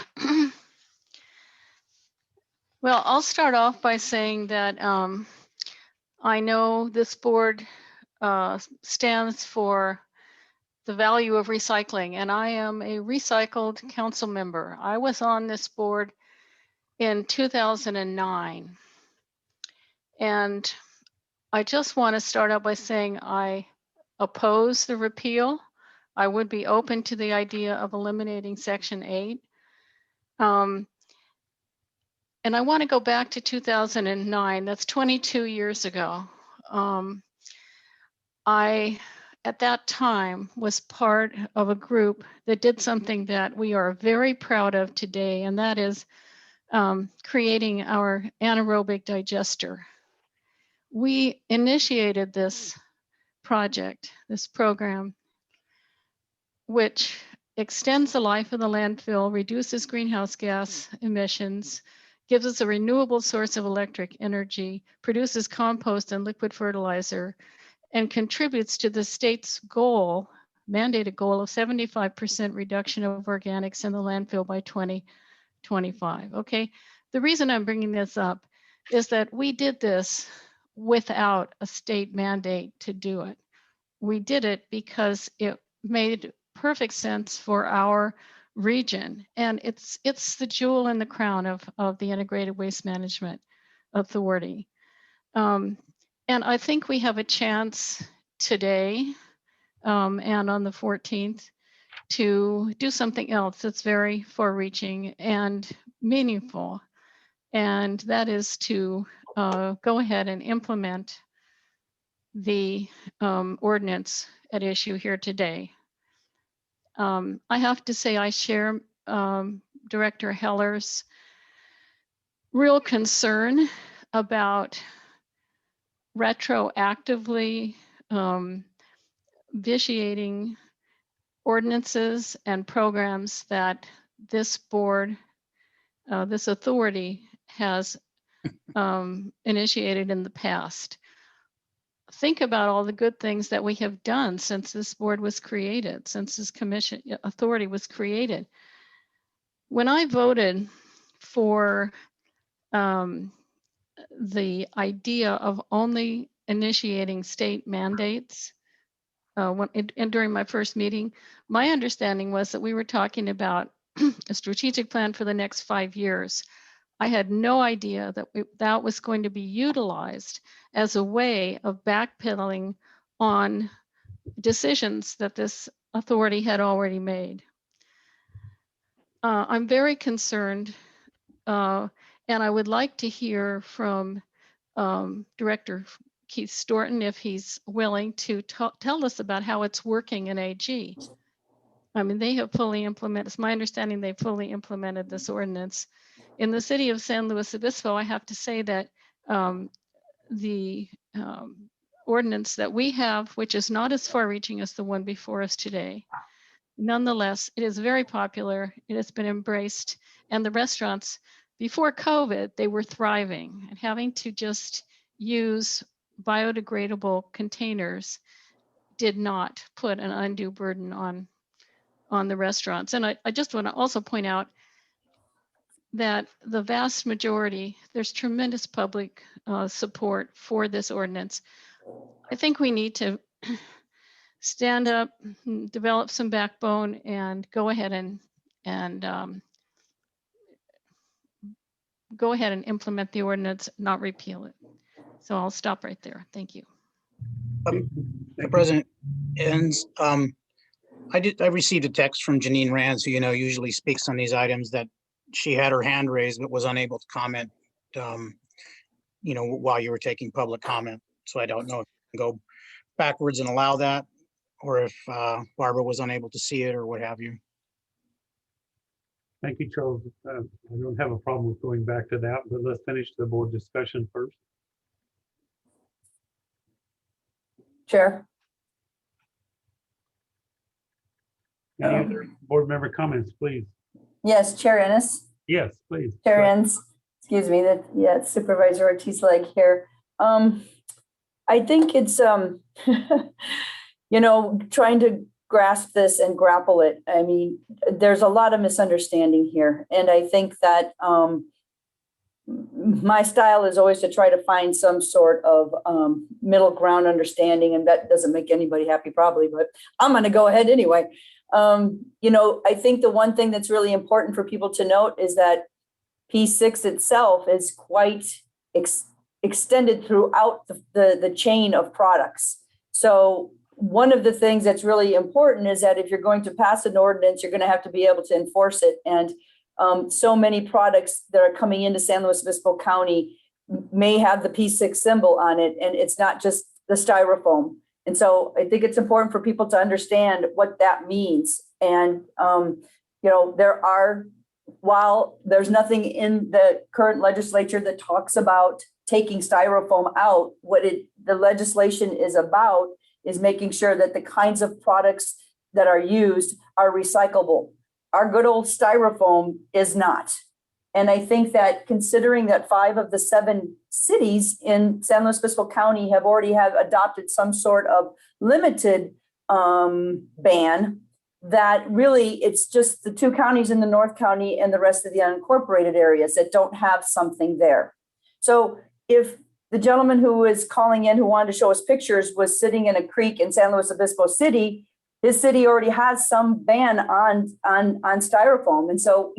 Well, I'll start off by saying that I know this board stands for the value of recycling, and I am a recycled council member. I was on this board in 2009. And I just want to start out by saying I oppose the repeal. I would be open to the idea of eliminating section 8. And I want to go back to 2009. That's 22 years ago. I, at that time, was part of a group that did something that we are very proud of today, and that is creating our anaerobic digester. We initiated this project, this program, which extends the life of the landfill, reduces greenhouse gas emissions, gives us a renewable source of electric energy, produces compost and liquid fertilizer, and contributes to the state's goal, mandated goal of 75% reduction of organics in the landfill by 2025. Okay, the reason I'm bringing this up is that we did this without a state mandate to do it. We did it because it made perfect sense for our region, and it's the jewel in the crown of the Integrated Waste Management Authority. And I think we have a chance today and on the 14th to do something else that's very far-reaching and meaningful, and that is to go ahead and implement the ordinance at issue here today. I have to say I share Director Heller's real concern about retroactively vitiating ordinances and programs that this board, this authority has initiated in the past. Think about all the good things that we have done since this board was created, since this commission authority was created. When I voted for the idea of only initiating state mandates during my first meeting, my understanding was that we were talking about a strategic plan for the next 5 years. I had no idea that that was going to be utilized as a way of backpedaling on decisions that this authority had already made. I'm very concerned, and I would like to hear from Director Keith Storton if he's willing to tell us about how it's working in AG. I mean, they have fully implemented, it's my understanding they've fully implemented this ordinance. In the city of San Luis Obispo, I have to say that the ordinance that we have, which is not as far reaching as the one before us today, nonetheless, it is very popular. It has been embraced, and the restaurants, before COVID, they were thriving, and having to just use biodegradable containers did not put an undue burden on the restaurants. And I just want to also point out that the vast majority, there's tremendous public support for this ordinance. I think we need to stand up, develop some backbone, and go ahead and go ahead and implement the ordinance, not repeal it. So I'll stop right there. Thank you. President, and I received a text from Janine Rands, who usually speaks on these items, that she had her hand raised but was unable to comment while you were taking public comment. So I don't know if you can go backwards and allow that, or if Barbara was unable to see it or what have you. Thank you, Charles. I don't have a problem with going back to that, but let's finish the board discussion first. Chair. Any other board member comments, please? Yes, Chair Ennis. Yes, please. Chair Ennis, excuse me, it's Supervisor Ortiz-Leg here. I think it's, trying to grasp this and grapple it. I mean, there's a lot of misunderstanding here. And I think that my style is always to try to find some sort of middle ground understanding, and that doesn't make anybody happy probably, but I'm going to go ahead anyway. I think the one thing that's really important for people to note is that P6 itself is quite extended throughout the chain of products. So one of the things that's really important is that if you're going to pass an ordinance, you're going to have to be able to enforce it. And so many products that are coming into San Luis Obispo County may have the P6 symbol on it, and it's not just the styrofoam. And so I think it's important for people to understand what that means. And, while there's nothing in the current legislature that talks about taking styrofoam out, the legislation is about is making sure that the kinds of products that are used are recyclable. Our good old styrofoam is not. And I think that considering that 5 of the 7 cities in San Luis Obispo County have already adopted some sort of limited ban, that really it's just the 2 counties in the North County and the rest of the unincorporated areas that don't have something there. So if the gentleman who is calling in, who wanted to show us pictures, was sitting in a creek in San Luis Obispo City, his city already has some ban on styrofoam. And so,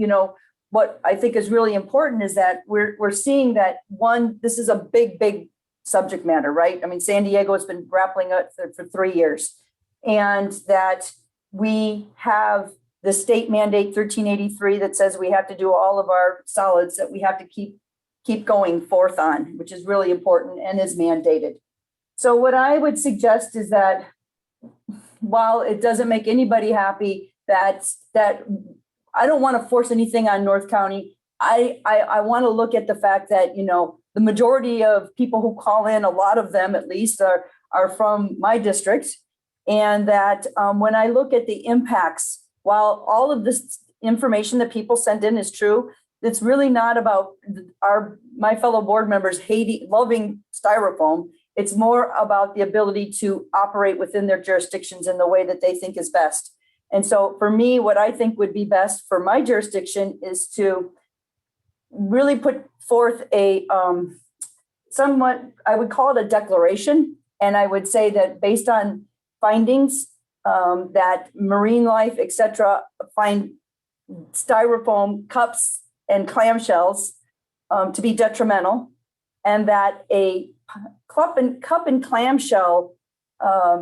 what I think is really important is that we're seeing that, one, this is a big subject matter, right? I mean, San Diego has been grappling it for 3 years, and that we have the state mandate 1383 that says we have to do all of our solids that we have to keep going forth on, which is really important and is mandated. So what I would suggest is that while it doesn't make anybody happy that I don't want to force anything on North County, I want to look at the fact that, you know, the majority of people who call in, a lot of them at least, are from my district. And that when I look at the impacts, while all of this information that people send in is true, it's really not about my fellow board members loving styrofoam. It's more about the ability to operate within their jurisdictions in the way that they think is best. And so for me, what I think would be best for my jurisdiction is to really put forth a somewhat, I would call it a declaration. And I would say that based on findings that marine life, et cetera, find styrofoam cups and clamshells to be detrimental, and that a cup and clamshell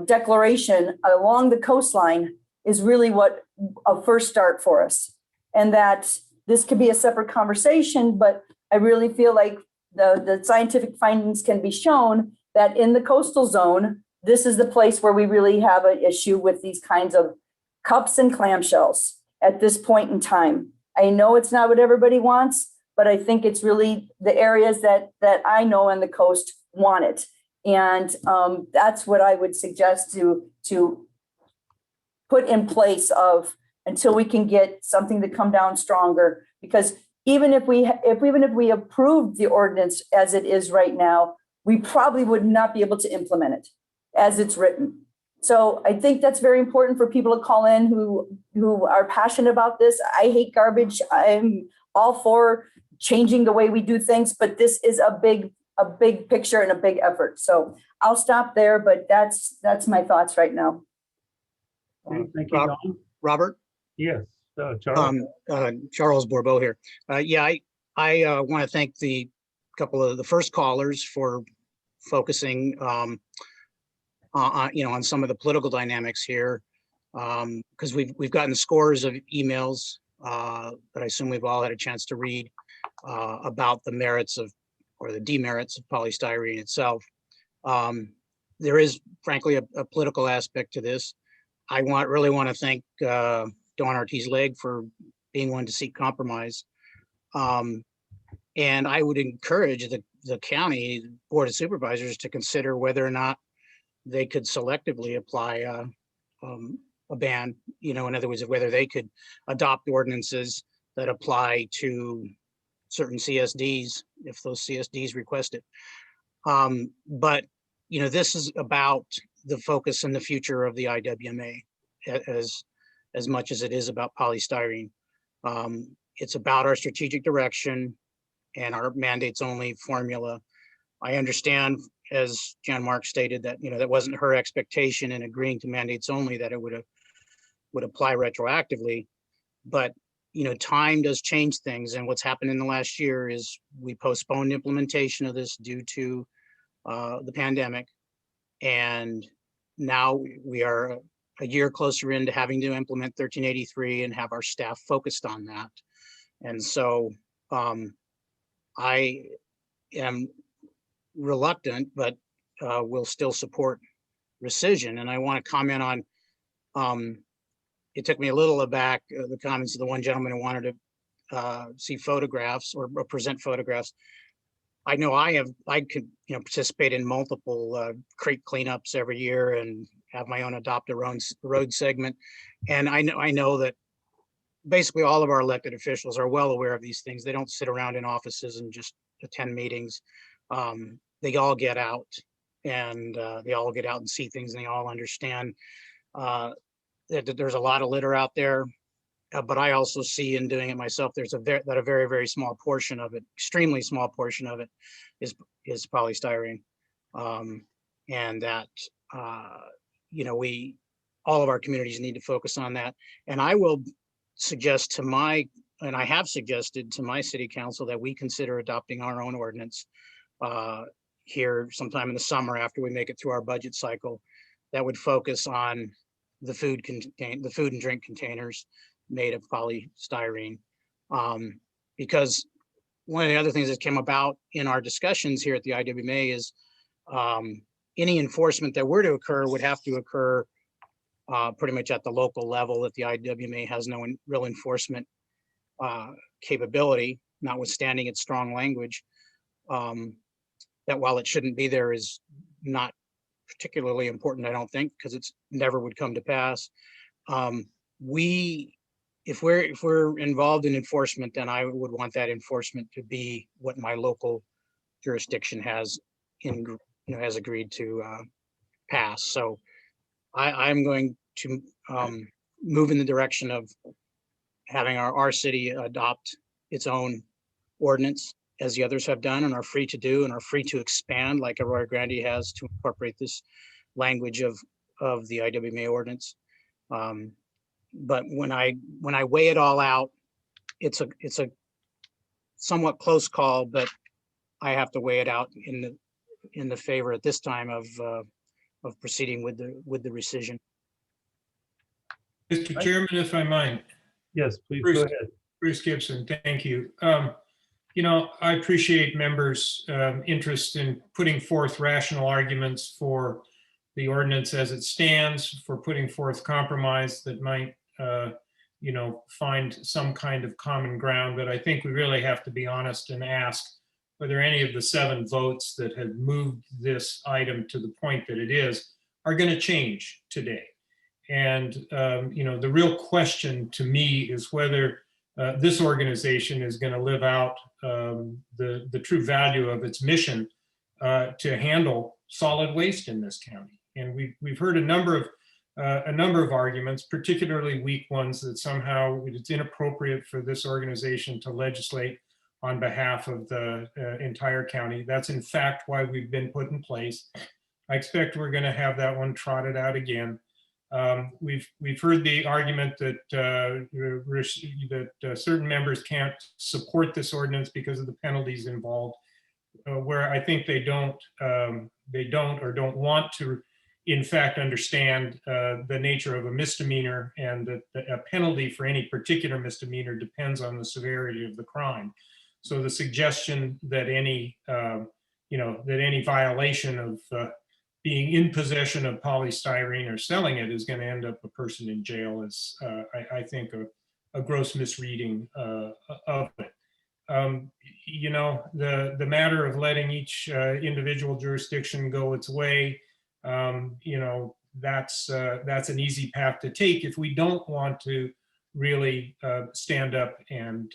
declaration along the coastline is really what a first start for us. And that this could be a separate conversation, but I really feel like the scientific findings can be shown that in the coastal zone, this is the place where we really have an issue with these kinds of cups and clamshells at this point in time. I know it's not what everybody wants, but I think it's really the areas that I know on the coast want it. And that's what I would suggest to put in place of until we can get something to come down stronger. Because even if we approved the ordinance as it is right now, we probably would not be able to implement it as it's written. So I think that's very important for people to call in who are passionate about this. I hate garbage. I'm all for changing the way we do things, but this is a big picture and a big effort. So I'll stop there, but that's my thoughts right now. Okay, thank you, Don. Robert? Yes, Charles. Charles Bourbeau here. I want to thank the couple of the first callers for focusing on some of the political dynamics here, because we've gotten scores of emails that I assume we've all had a chance to read about the merits of or the demerits of polystyrene itself. There is frankly a political aspect to this. I really want to thank Dawn Ortiz-Legg for being one to seek compromise. And I would encourage the county Board of Supervisors to consider whether or not they could selectively apply a ban, in other words, whether they could adopt ordinances that apply to certain CSDs if those CSDs request it. But, this is about the focus and the future of the IWMA as much as it is about polystyrene. It's about our strategic direction and our mandates only formula. I understand, as Jan Marks stated, that that wasn't her expectation in agreeing to mandates only, that it would apply retroactively. But time does change things, and what's happened in the last year is we postponed implementation of this due to the pandemic, and now we are a year closer into having to implement 1383 and have our staff focused on that. And so I am reluctant, but will still support rescission. And I want to comment on, it took me a little aback, the comments of the one gentleman who wanted to see photographs or present photographs. I know I could participate in multiple creek cleanups every year and have my own adopt a road segment. And I know that basically all of our elected officials are well aware of these things. They don't sit around in offices and just attend meetings. They all get out and see things, and they all understand that there's a lot of litter out there. But I also see in doing it myself, there's a very, very small portion of it, extremely small portion of it is polystyrene. And that, all of our communities need to focus on that. And I will suggest and I have suggested to my city council that we consider adopting our own ordinance here sometime in the summer after we make it through our budget cycle that would focus on the food and drink containers made of polystyrene. Because one of the other things that came about in our discussions here at the IWMA is any enforcement that were to occur would have to occur pretty much at the local level, that the IWMA has no real enforcement capability, notwithstanding its strong language. That while it shouldn't be there is not particularly important, I don't think, because it's never would come to pass. If we're involved in enforcement, then I would want that enforcement to be what my local jurisdiction has has agreed to pass. So I'm going to move in the direction of having our city adopt its own ordinance, as the others have done and are free to do, and are free to expand like Arroyo Grande has to incorporate this language of the IWMA ordinance. But when I weigh it all out, it's a somewhat close call, but I have to weigh it out in the favor at this time of proceeding with the rescission. Mr. Chairman, if I might. Yes, please Bruce, go ahead. Bruce Gibson, thank you. You know, I appreciate members' interest in putting forth rational arguments for the ordinance as it stands, for putting forth compromise that might, you know, find some kind of common ground. But I think we really have to be honest and ask whether any of the 7 votes that have moved this item to the point that it is are going to change today. And, you know, the real question to me is whether this organization is going to live out the true value of its mission to handle solid waste in this county. And we've heard a number of arguments, particularly weak ones, that somehow it's inappropriate for this organization to legislate on behalf of the entire county. That's in fact why we've been put in place. I expect we're going to have that one trotted out again. We've heard the argument that certain members can't support this ordinance because of the penalties involved, where I think they don't or don't want to, in fact, understand the nature of a misdemeanor, and that a penalty for any particular misdemeanor depends on the severity of the crime. So the suggestion that any violation of being in possession of polystyrene or selling it is going to end up a person in jail is, I think, a gross misreading of it. You know, the matter of letting each individual jurisdiction go its way, you know, that's an easy path to take if we don't want to really stand up and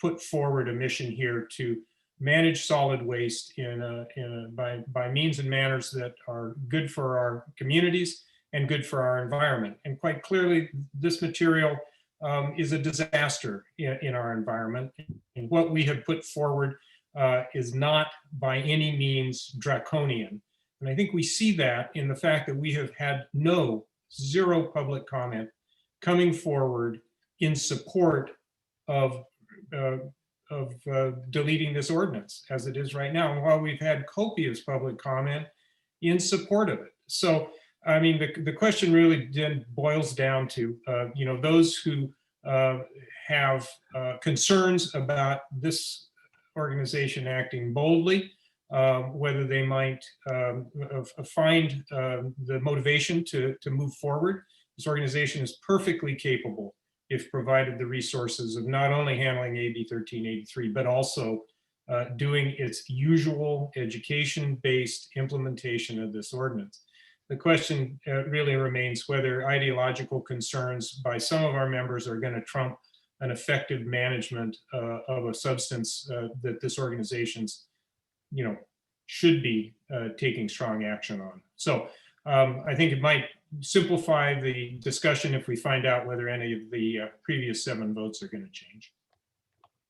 put forward a mission here to manage solid waste by means and manners that are good for our communities and good for our environment. And quite clearly, this material is a disaster in our environment. And what we have put forward is not by any means draconian. And I think we see that in the fact that we have had zero public comment coming forward in support of deleting this ordinance as it is right now. And while we've had copious public comment in support of it. So, I mean, the question really then boils down to, you know, those who have concerns about this organization acting boldly, whether they might find the motivation to move forward. This organization is perfectly capable, if provided the resources, of not only handling AB 1383, but also doing its usual education-based implementation of this ordinance. The question really remains whether ideological concerns by some of our members are going to trump an effective management of a substance that this organization's, you know, should be taking strong action on. So I think it might simplify the discussion if we find out whether any of the previous 7 votes are going to change.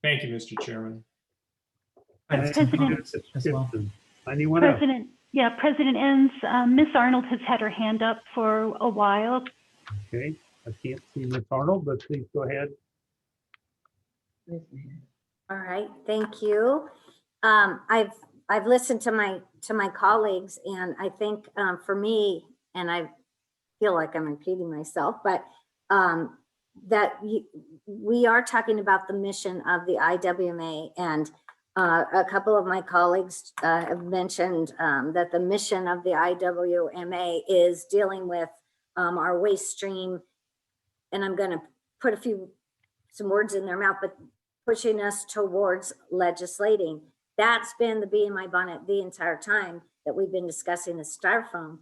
Thank you, Mr. Chairman. Anyone else? President Enns, Ms. Arnold has had her hand up for a while. Okay, I can't see Ms. Arnold, but please go ahead. All right, thank you. I've listened to my colleagues, and I think for me, and I feel like I'm repeating myself, but we are talking about the mission of the IWMA, and a couple of my colleagues have mentioned that the mission of the IWMA is dealing with our waste stream, and I'm going to put some words in their mouth, but pushing us towards legislating. That's been the bee in my bonnet the entire time that we've been discussing the styrofoam.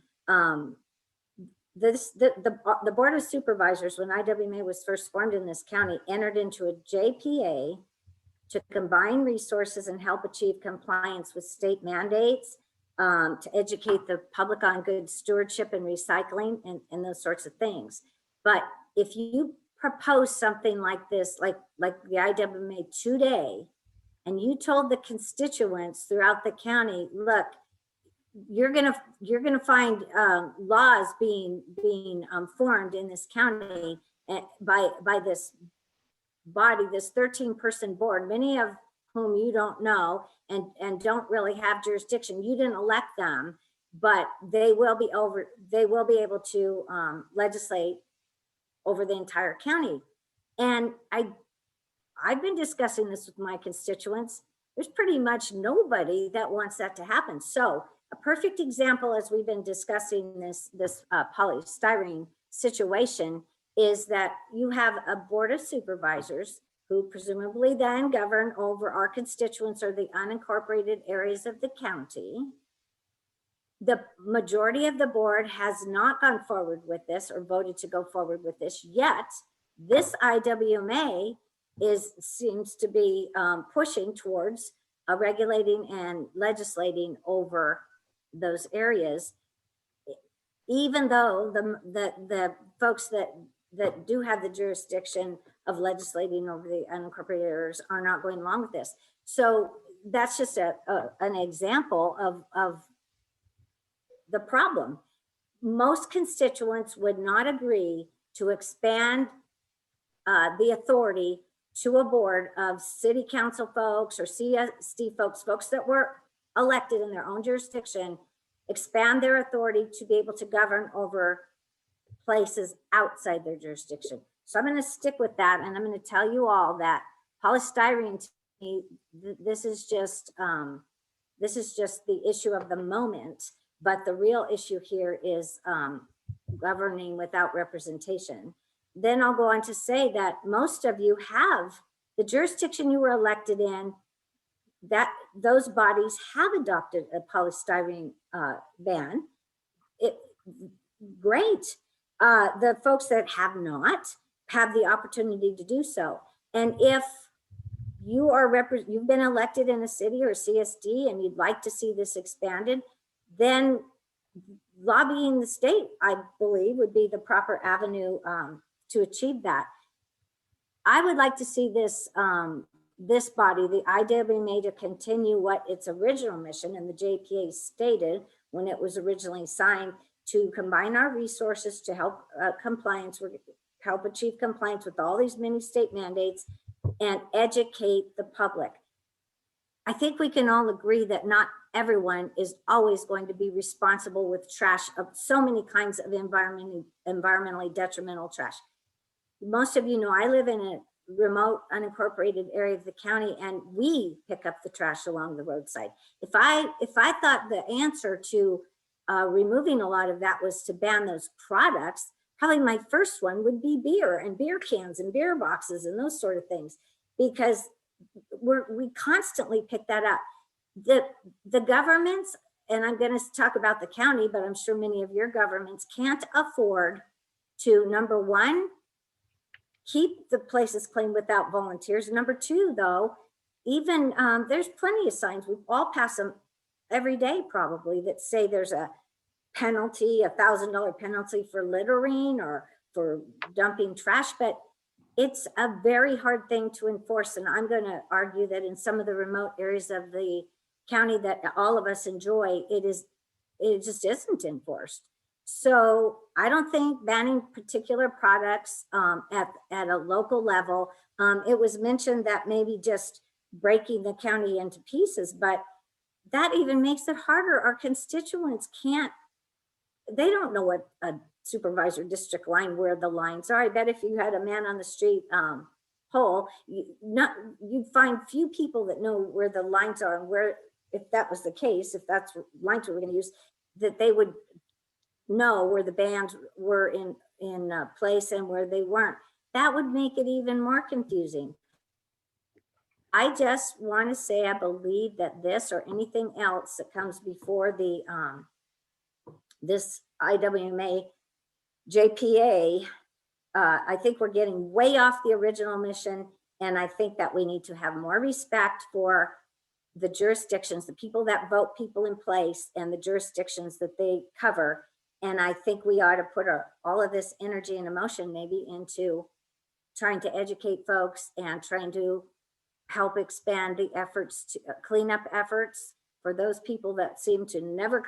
The Board of Supervisors, when IWMA was first formed in this county, entered into a JPA to combine resources and help achieve compliance with state mandates, to educate the public on good stewardship and recycling and those sorts of things. But if you propose something like this, like the IWMA today, and you told the constituents throughout the county, look, you're gonna find laws being formed in this county by this body, this 13-person board, many of whom you don't know and don't really have jurisdiction. You didn't elect them, but they will be able to legislate over the entire county. And I've been discussing this with my constituents. There's pretty much nobody that wants that to happen. So a perfect example, as we've been discussing this polystyrene situation, is that you have a Board of Supervisors who presumably then govern over our constituents or the unincorporated areas of the county. The majority of the board has not gone forward with this or voted to go forward with this yet. This IWMA seems to be pushing towards regulating and legislating over those areas, even though the folks that do have the jurisdiction of legislating over the unincorporated areas are not going along with this. So that's just an example of the problem. Most constituents would not agree to expand the authority to a board of city council folks or CSD folks that were elected in their own jurisdiction, expand their authority to be able to govern over places outside their jurisdiction. So I'm going to stick with that, and I'm going to tell you all that polystyrene, to me, this is just the issue of the moment. But the real issue here is governing without representation. Then I'll go on to say that most of you have the jurisdiction you were elected in, that those bodies have adopted a polystyrene ban. Great. The folks that have not have the opportunity to do so. And if you you've been elected in a city or a CSD and you'd like to see this expanded, then lobbying the state, I believe, would be the proper avenue to achieve that. I would like to see this this body, the IWMA, to continue what its original mission and the JPA stated when it was originally signed, to combine our resources to help help achieve compliance with all these many state mandates and educate the public. I think we can all agree that not everyone is always going to be responsible with trash of so many kinds of environmentally detrimental trash. Most of you know I live in a remote unincorporated area of the county, and we pick up the trash along the roadside. If I thought the answer to removing a lot of that was to ban those products, probably my first one would be beer and beer cans and beer boxes and those sort of things, because we constantly pick that up. The governments, and I'm going to talk about the county, but I'm sure many of your governments can't afford to, number one, keep the places clean without volunteers. Number two, though, even there's plenty of signs, we all pass them every day probably, that say there's a penalty, $1,000 penalty for littering or for dumping trash, but it's a very hard thing to enforce. And I'm going to argue that in some of the remote areas of the county that all of us enjoy, it just isn't enforced. So I don't think banning particular products at a local level, it was mentioned that maybe just breaking the county into pieces, but that even makes it harder. Our constituents can't they don't know what a supervisor district line, where the lines are. I bet if you had a man on the street poll, you'd find few people that know where the lines are, and where, if that was the case, if that's what lines we were going to use, that they would know where the bands were in place and where they weren't. That would make it even more confusing. I just want to say, I believe that this or anything else that comes before the this IWMA JPA, I think we're getting way off the original mission. And I think that we need to have more respect for the jurisdictions, the people that vote people in place, and the jurisdictions that they cover. And I think we ought to put all of this energy and emotion maybe into trying to educate folks and trying to help expand the efforts to cleanup efforts for those people that seem to never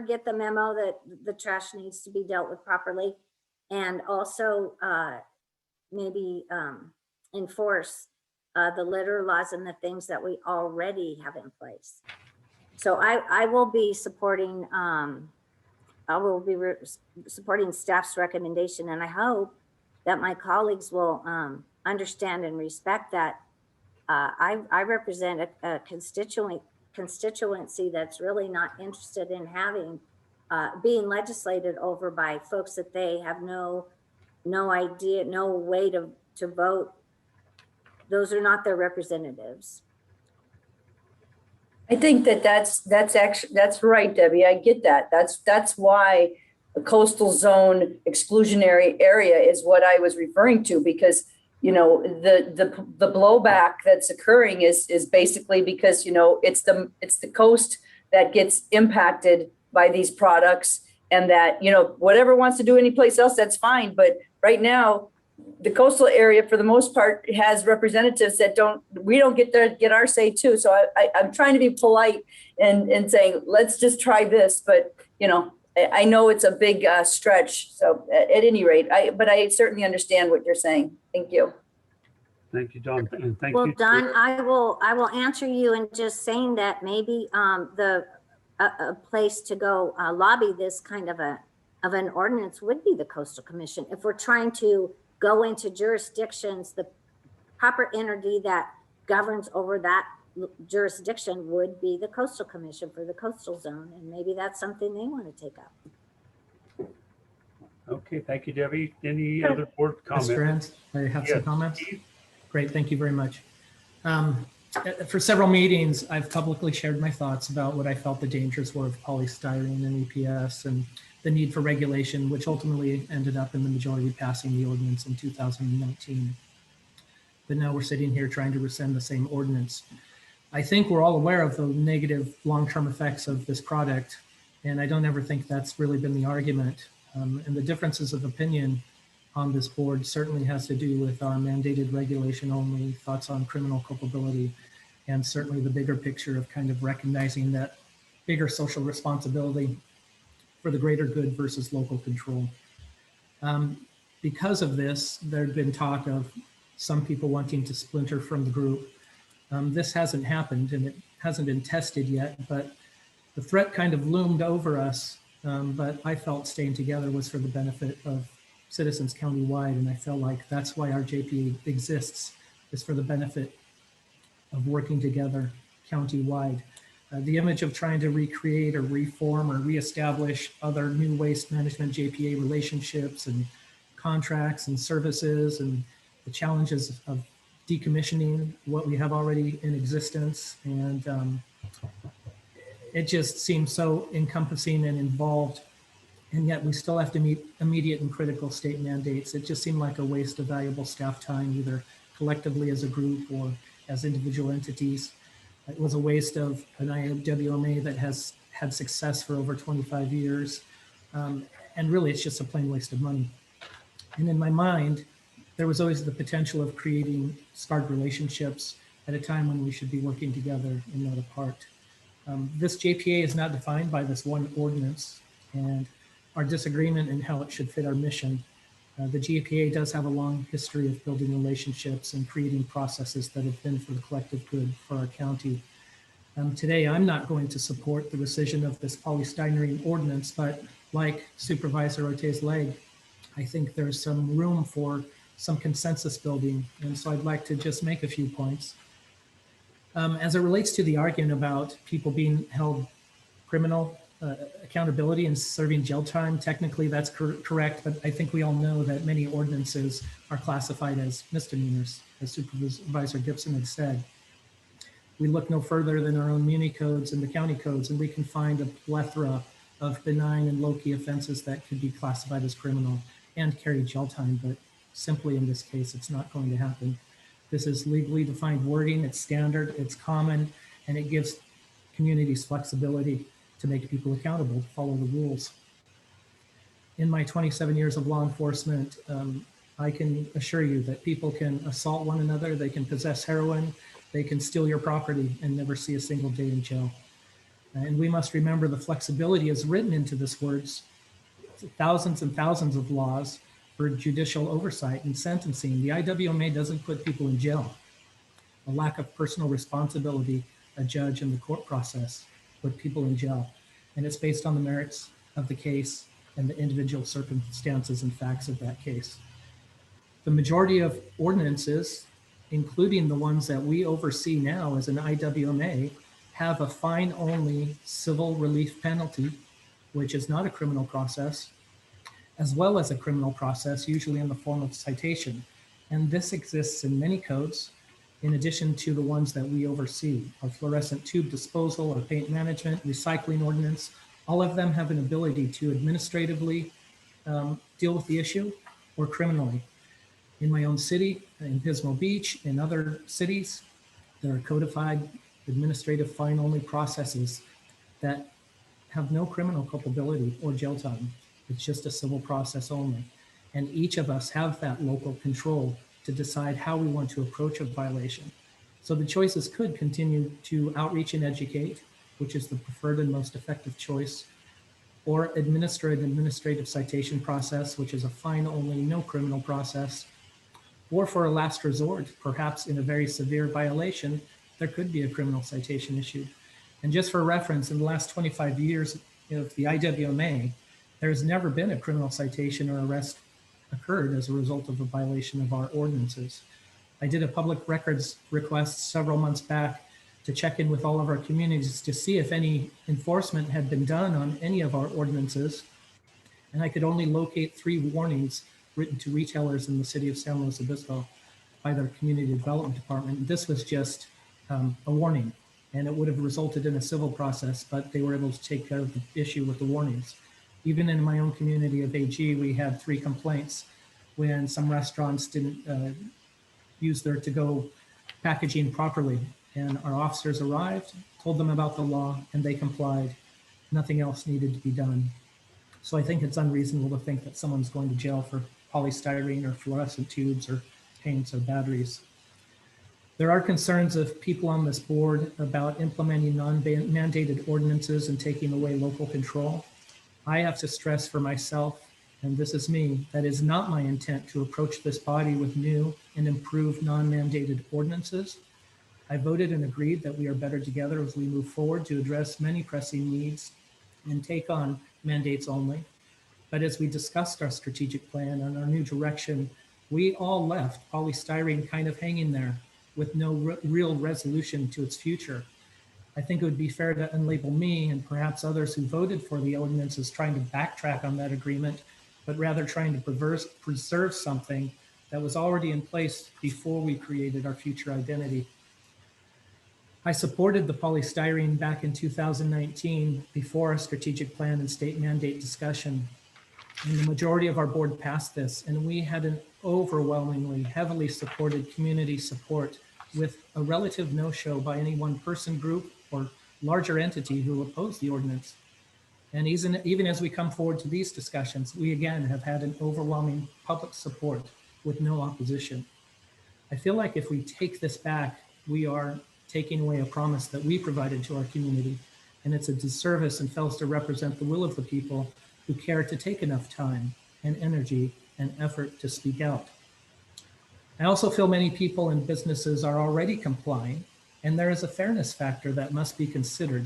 get the memo that the trash needs to be dealt with properly. And also maybe enforce the litter laws and the things that we already have in place. So I will be supporting supporting staff's recommendation, and I hope that my colleagues will understand and respect that I represent a constituency that's really not interested in having being legislated over by folks that they have no idea, no way to vote. Those are not their representatives. I think that's right, Debbie. I get that. That's why a coastal zone exclusionary area is what I was referring to, because the blowback that's occurring is basically because it's the coast that gets impacted by these products, and that whatever wants to do anyplace else, that's fine. But right now, the coastal area, for the most part, has representatives that we don't get our say too. So I'm trying to be polite and saying, let's just try this. But, I know it's a big stretch. So at any rate, but I certainly understand what you're saying. Thank you. Thank you, Don. And thank Well, you. Don, I will answer you in just saying that maybe a place to go lobby this kind of an ordinance would be the Coastal Commission. If we're trying to go into jurisdictions, the proper entity that governs over that jurisdiction would be the Coastal Commission for the coastal zone. And maybe that's something they want to take up. Okay, thank you, Debbie. Any other board comments? Mr. Hans, I have some comments. Great, thank you very much. For several meetings, I've publicly shared my thoughts about what I felt the dangers were of polystyrene and EPS, and the need for regulation, which ultimately ended up in the majority passing the ordinance in 2019. But now we're sitting here trying to rescind the same ordinance. I think we're all aware of the negative long-term effects of this product, and I don't ever think that's really been the argument. And the differences of opinion on this board certainly has to do with our mandated regulation only, thoughts on criminal culpability, and certainly the bigger picture of kind of recognizing that bigger social responsibility for the greater good versus local control. Because of this, there'd been talk of some people wanting to splinter from the group. This hasn't happened, and it hasn't been tested yet, but the threat kind of loomed over us. But I felt staying together was for the benefit of citizens countywide, and I felt like that's why our JPA exists, is for the benefit of working together countywide. The image of trying to recreate or reform or reestablish other new waste management JPA relationships and contracts and services, and the challenges of decommissioning what we have already in existence. And it just seems so encompassing and involved. And yet we still have to meet immediate and critical state mandates. It just seemed like a waste of valuable staff time, either collectively as a group or as individual entities. It was a waste of an IWMA that has had success for over 25 years. And really, it's just a plain waste of money. And in my mind, there was always the potential of creating scarred relationships at a time when we should be working together and not apart. This JPA is not defined by this one ordinance, and our disagreement in how it should fit our mission. The JPA does have a long history of building relationships and creating processes that have been for the collective good for our county. Today, I'm not going to support the rescission of this polystyrene ordinance, but like Supervisor Ortiz-Leg, I think there's some room for some consensus building. And so I'd like to just make a few points. As it relates to the argument about people being held criminal accountability and serving jail time, technically that's correct, but I think we all know that many ordinances are classified as misdemeanors, as Supervisor Gibson had said. We look no further than our own muni codes and the county codes, and we can find a plethora of benign and low-key offenses that could be classified as criminal and carry jail time, but simply in this case, it's not going to happen. This is legally defined wording, it's standard, it's common, and it gives communities flexibility to make people accountable, to follow the rules. In my 27 years of law enforcement, I can assure you that people can assault one another, they can possess heroin, they can steal your property and never see a single day in jail. And we must remember the flexibility is written into this words, thousands and thousands of laws for judicial oversight and sentencing. The IWMA doesn't put people in jail. A lack of personal responsibility, a judge in the court process put people in jail. And it's based on the merits of the case and the individual circumstances and facts of that case. The majority of ordinances, including the ones that we oversee now as an IWMA, have a fine-only civil relief penalty, which is not a criminal process, as well as a criminal process, usually in the form of citation. And this exists in many codes, in addition to the ones that we oversee. Our fluorescent tube disposal, our paint management, recycling ordinance, all of them have an ability to administratively deal with the issue or criminally. In my own city, in Pismo Beach, in other cities, there are codified administrative fine-only processes that have no criminal culpability or jail time. It's just a civil process only. And each of us have that local control to decide how we want to approach a violation. So the choices could continue to outreach and educate, which is the preferred and most effective choice, or administer an administrative citation process, which is a fine-only, no criminal process, or for a last resort, perhaps in a very severe violation, there could be a criminal citation issued. And just for reference, in the last 25 years of the IWMA, there has never been a criminal citation or arrest occurred as a result of a violation of our ordinances. I did a public records request several months back to check in with all of our communities to see if any enforcement had been done on any of our ordinances. And I could only locate 3 warnings written to retailers in the city of San Luis Obispo by their community development department. This was just a warning, and it would have resulted in a civil process, but they were able to take care of the issue with the warnings. Even in my own community of AG, we had 3 complaints when some restaurants didn't use their to-go packaging properly. And our officers arrived, told them about the law, and they complied. Nothing else needed to be done. So I think it's unreasonable to think that someone's going to jail for polystyrene or fluorescent tubes or paints or batteries. There are concerns of people on this board about implementing non-mandated ordinances and taking away local control. I have to stress for myself, and this is me, that is not my intent to approach this body with new and improved non-mandated ordinances. I voted and agreed that we are better together as we move forward to address many pressing needs and take on mandates only. But as we discussed our strategic plan and our new direction, we all left polystyrene kind of hanging there with no real resolution to its future. I think it would be fair to unlabel me and perhaps others who voted for the ordinance as trying to backtrack on that agreement, but rather trying to preserve something that was already in place before we created our future identity. I supported the polystyrene back in 2019 before our strategic plan and state mandate discussion. And the majority of our board passed this, and we had an overwhelmingly heavily supported community support with a relative no-show by any one person, group, or larger entity who opposed the ordinance. And even as we come forward to these discussions, we again have had an overwhelming public support with no opposition. I feel like if we take this back, we are taking away a promise that we provided to our community, and it's a disservice and fails to represent the will of the people who care to take enough time and energy and effort to speak out. I also feel many people and businesses are already complying, and there is a fairness factor that must be considered.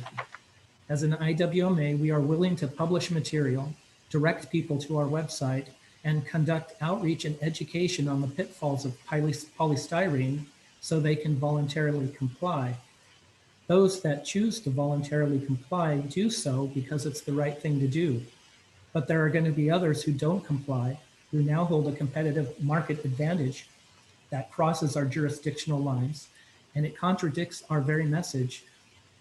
As an IWMA, we are willing to publish material direct people to our website, and conduct outreach and education on the pitfalls of polystyrene so they can voluntarily comply. Those that choose to voluntarily comply do so because it's the right thing to do. But there are going to be others who don't comply, who now hold a competitive market advantage that crosses our jurisdictional lines, and it contradicts our very message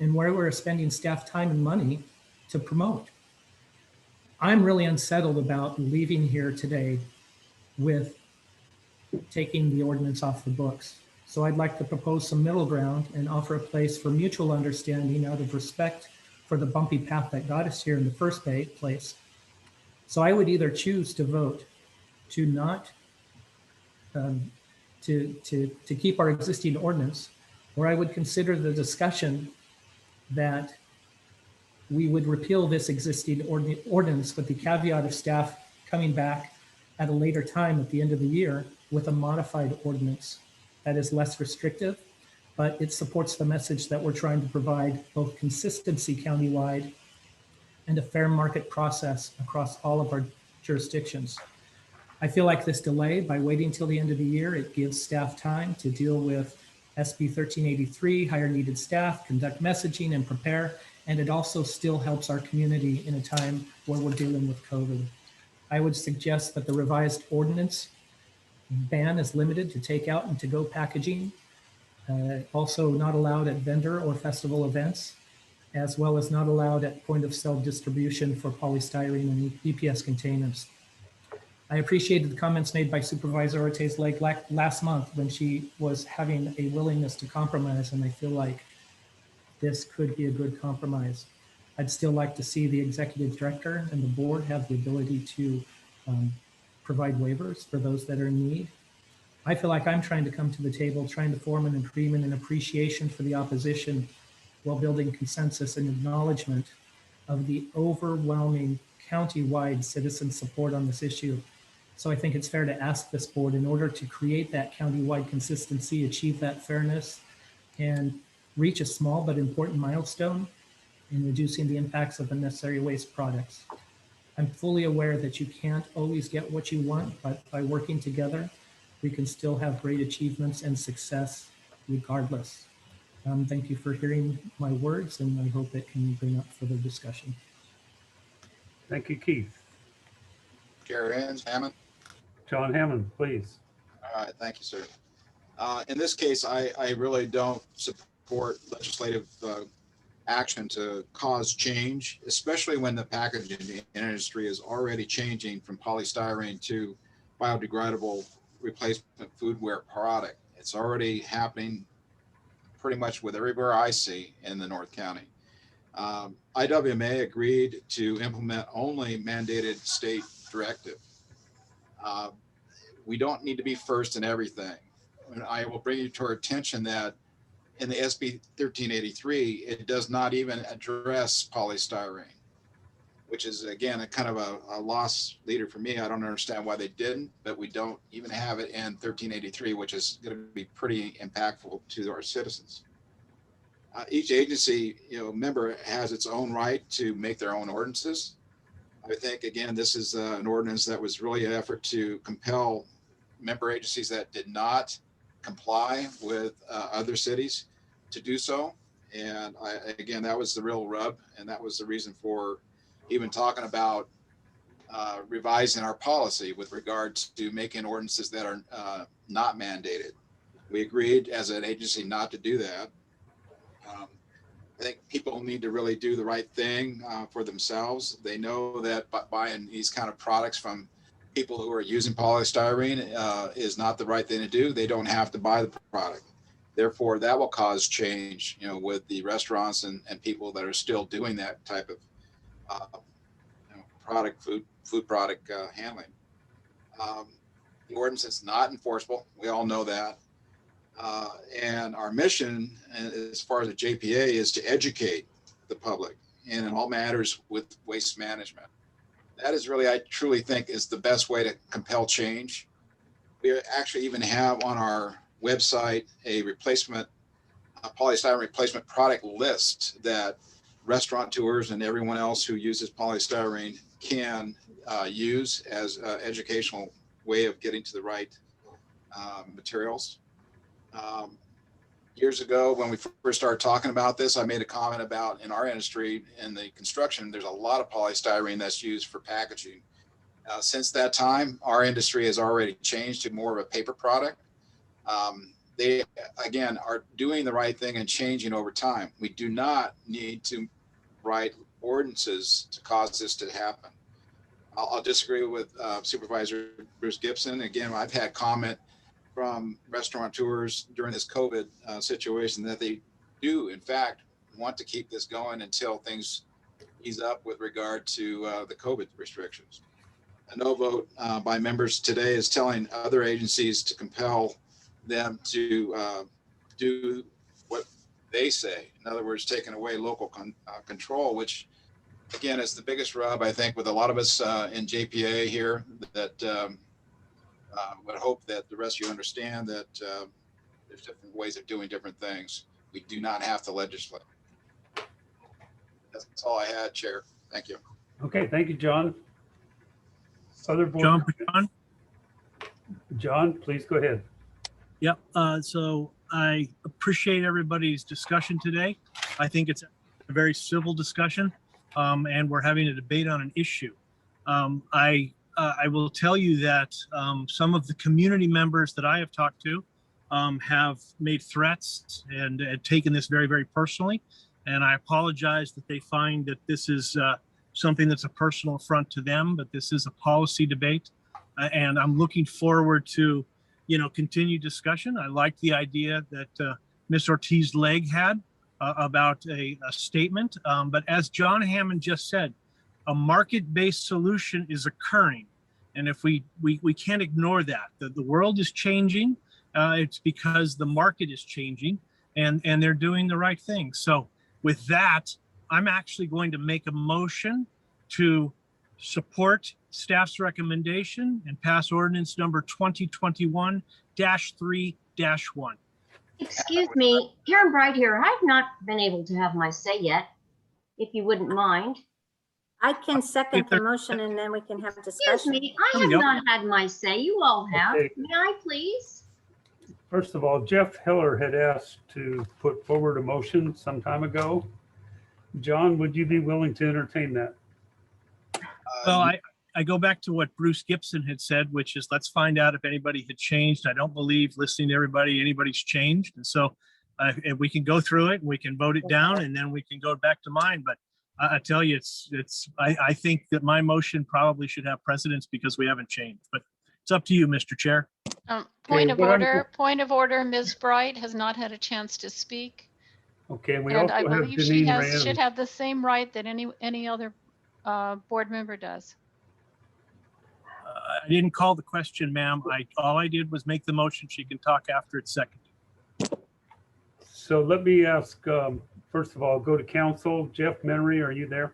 and where we're spending staff time and money to promote. I'm really unsettled about leaving here today with taking the ordinance off the books. So I'd like to propose some middle ground and offer a place for mutual understanding out of respect for the bumpy path that got us here in the first place. So I would either choose to vote to not, to keep our existing ordinance, or I would consider the discussion that we would repeal this existing ordinance with the caveat of staff coming back at a later time at the end of the year with a modified ordinance that is less restrictive, but it supports the message that we're trying to provide both consistency countywide and a fair market process across all of our jurisdictions. I feel like this delay, by waiting till the end of the year, it gives staff time to deal with SB 1383, hire needed staff, conduct messaging and prepare, and it also still helps our community in a time where we're dealing with COVID. I would suggest that the revised ordinance ban is limited to takeout and to-go packaging, also not allowed at vendor or festival events, as well as not allowed at point of sale distribution for polystyrene and EPS containers. I appreciated the comments made by Supervisor Ortiz-Lake last month when she was having a willingness to compromise, and I feel like this could be a good compromise. I'd still like to see the executive director and the board have the ability to provide waivers for those that are in need. I feel like I'm trying to come to the table, trying to form an agreement and appreciation for the opposition while building consensus and acknowledgement of the overwhelming county-wide citizen support on this issue. So I think it's fair to ask this board, in order to create that county-wide consistency, achieve that fairness, and reach a small but important milestone in reducing the impacts of unnecessary waste products. I'm fully aware that you can't always get what you want, but by working together, we can still have great achievements and success regardless. Thank you for hearing my words, and I hope it can bring up further discussion. Thank you, Keith. Chair Haynes, Hammond. John Hammond, please. All right, thank you, sir. In this case, I really don't support legislative action to cause change, especially when the packaging industry is already changing from polystyrene to biodegradable replacement foodware product. It's already happening pretty much with everywhere I see in the North County. IWMA agreed to implement only mandated state directive. We don't need to be first in everything. And I will bring you to our attention that in the SB 1383, it does not even address polystyrene, which is, again, a kind of a lost leader for me. I don't understand why they didn't, but we don't even have it in 1383, which is going to be pretty impactful to our citizens. Each agency, member has its own right to make their own ordinances. I think, again, this is an ordinance that was really an effort to compel member agencies that did not comply with other cities to do so. And again, that was the real rub. And that was the reason for even talking about revising our policy with regards to making ordinances that are not mandated. We agreed as an agency not to do that. I think people need to really do the right thing for themselves. They know that buying these kind of products from people who are using polystyrene is not the right thing to do. They don't have to buy the product. Therefore, that will cause change, with the restaurants and people that are still doing that type of food product handling. The ordinance is not enforceable. We all know that. And our mission, as far as the JPA, is to educate the public in all matters with waste management. That is really, I truly think, is the best way to compel change. We actually even have on our website a polystyrene replacement product list that restaurateurs and everyone else who uses polystyrene can use as an educational way of getting to the right materials. Years ago, when we first started talking about this, I made a comment about in our industry, in the construction, there's a lot of polystyrene that's used for packaging. Since that time, our industry has already changed to more of a paper product. They, again, are doing the right thing and changing over time. We do not need to write ordinances to cause this to happen. I'll disagree with Supervisor Bruce Gibson. Again, I've had comment from restaurateurs during this COVID situation that they do, in fact, want to keep this going until things ease up with regard to the COVID restrictions. A no vote by members today is telling other agencies to compel them to do what they say. In other words, taking away local control, which again is the biggest rub, I think, with a lot of us in JPA here, that would hope that the rest of you understand that there's different ways of doing different things. We do not have to legislate. That's all I had, Chair. Thank you. Okay, thank you, John. Other board John, members? John, please go ahead. Yep. So I appreciate everybody's discussion today. I think it's a very civil discussion, and we're having a debate on an issue. I will tell you that some of the community members that I have talked to have made threats and taken this very, very personally. And I apologize that they find that this is something that's a personal affront to them, but this is a policy debate. And I'm looking forward to, continued discussion. I like the idea that Ms. Ortiz-Legg had about a statement. But as John Hammond just said, a market-based solution is occurring. And if we can't ignore that, the world is changing. It's because the market is changing and they're doing the right thing. So with that, I'm actually going to make a motion to support staff's recommendation and pass ordinance number 2021-3-1. Excuse me, Karen Bright here. I've not been able to have my say yet, if you wouldn't mind. I can second the motion and then we can have Excuse discussion. me, I have not had my say. You all have. Okay. May I please? First of all, Jeff Heller had asked to put forward a motion some time ago. John, would you be willing to entertain that? Well, I go back to what Bruce Gibson had said, which is let's find out if anybody had changed. I don't believe, listening to everybody, anybody's changed. And so if we can go through it and we can vote it down and then we can go back to mine. But I tell you, I think that my motion probably should have precedence because we haven't changed. But it's up to you, Mr. Chair. Point of order. Ms. Bright has not had a chance to speak. Okay, we And also I have believe she Janine should have the same right that any other board member does. I didn't call the question, ma'am. All I did was make the motion. She can talk after it's seconded. So let me ask, first of all, go to council. Jeff Menery, are you there?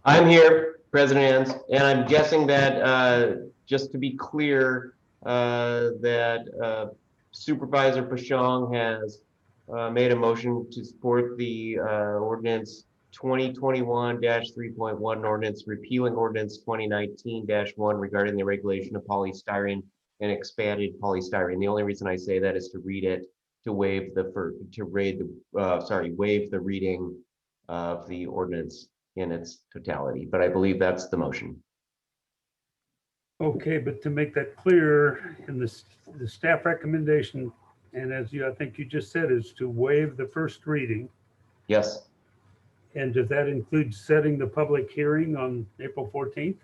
I'm here, President Hans, and I'm guessing that, just to be clear, that Supervisor Pashong has made a motion to support the ordinance 2021-3.1 ordinance repealing ordinance 2019-1 regarding the regulation of polystyrene and expanded polystyrene. The only reason I say that is to read it, to waive the reading of the ordinance in its totality. But I believe that's the motion. Okay, but to make that clear, in the staff recommendation, and as I think you just said, is to waive the first reading. Yes. And does that include setting the public hearing on April 14th?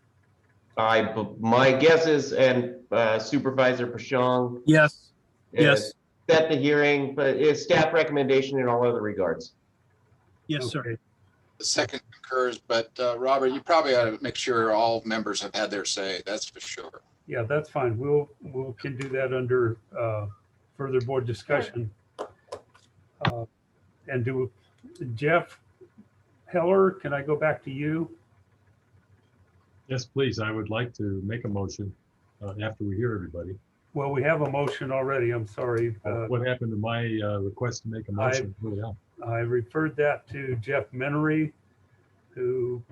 My guess is, and Supervisor Pashong. Yes. Yes. Set the hearing, but it's staff recommendation in all other regards. Yes, sir. The second concurs, but Robert, you probably ought to make sure all members have had their say. That's for sure. Yeah, that's fine. We can do that under further board discussion. And Jeff Heller, can I go back to you? Yes, please. I would like to make a motion after we hear everybody. Well, we have a motion already. I'm sorry. What happened to my request to make a motion? I referred that to Jeff Menery, who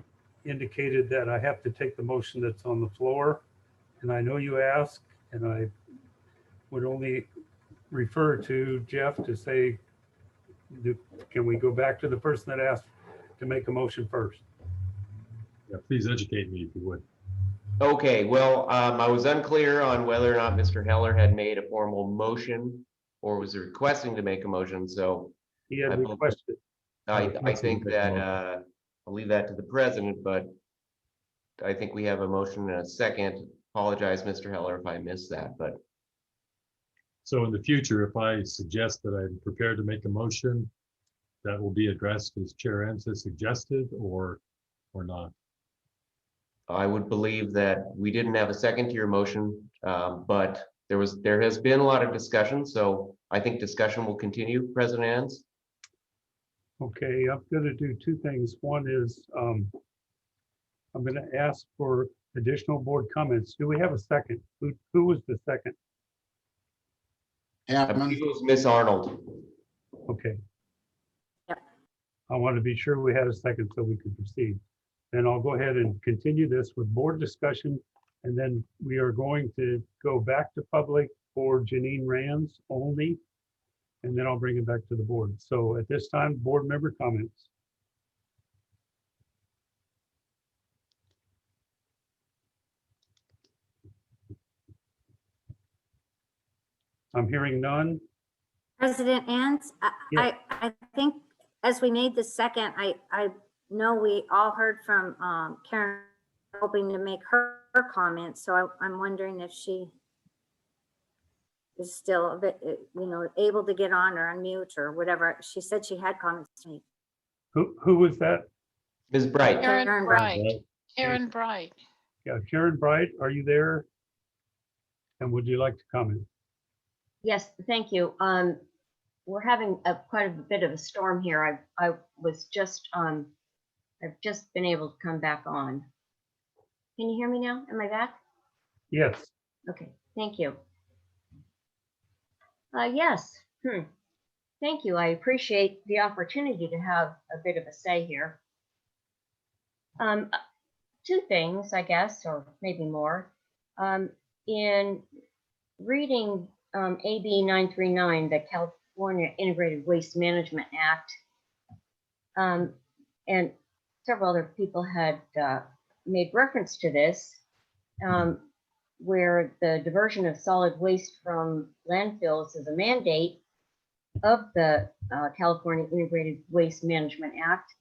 indicated that I have to take the motion that's on the floor. And I know you asked, and I would only refer to Jeff to say, can we go back to the person that asked to make a motion first? Yeah, please educate me if you would. Okay, well, I was unclear on whether or not Mr. Heller had made a formal motion or was requesting to make a motion, so He had requested. I think that I'll leave that to the president, but I think we have a motion and a second. Apologize, Mr. Heller, if I missed that, but So in the future, if I suggest that I'm prepared to make a motion, that will be addressed as Chair Ensa suggested or not? I would believe that we didn't have a second to your motion, but there has been a lot of discussion, so I think discussion will continue, President Ans. Okay, I'm going to do two things. One is I'm going to ask for additional board comments. Do we have a second? Who was the second? I believe it was Miss Arnold. Okay. I want to be sure we had a second so we could proceed. Then I'll go ahead and continue this with board discussion. And then we are going to go back to public for Janine Rands only. And then I'll bring it back to the board. So at this time, board member comments. I'm hearing none. President Ans, Yes. I think as we made the second, I know we all heard from Karen hoping to make her comments. So I'm wondering if she is still a bit, able to get on or unmute or whatever. She said she had comments to make. Who was that? Ms. Bright. Karen Bright. Karen Bright. Yeah, Karen Bright, are you there? And would you like to comment? Yes, thank you. We're having quite a bit of a storm here. I was just I've just been able to come back on. Can you hear me now? Am I back? Yes. Okay, thank you. Yes. Thank you. I appreciate the opportunity to have a bit of a say here. Two things, I guess, or maybe more. In reading AB 939, the California Integrated Waste Management Act, and several other people had made reference to this, where the diversion of solid waste from landfills is a mandate of the California Integrated Waste Management Act.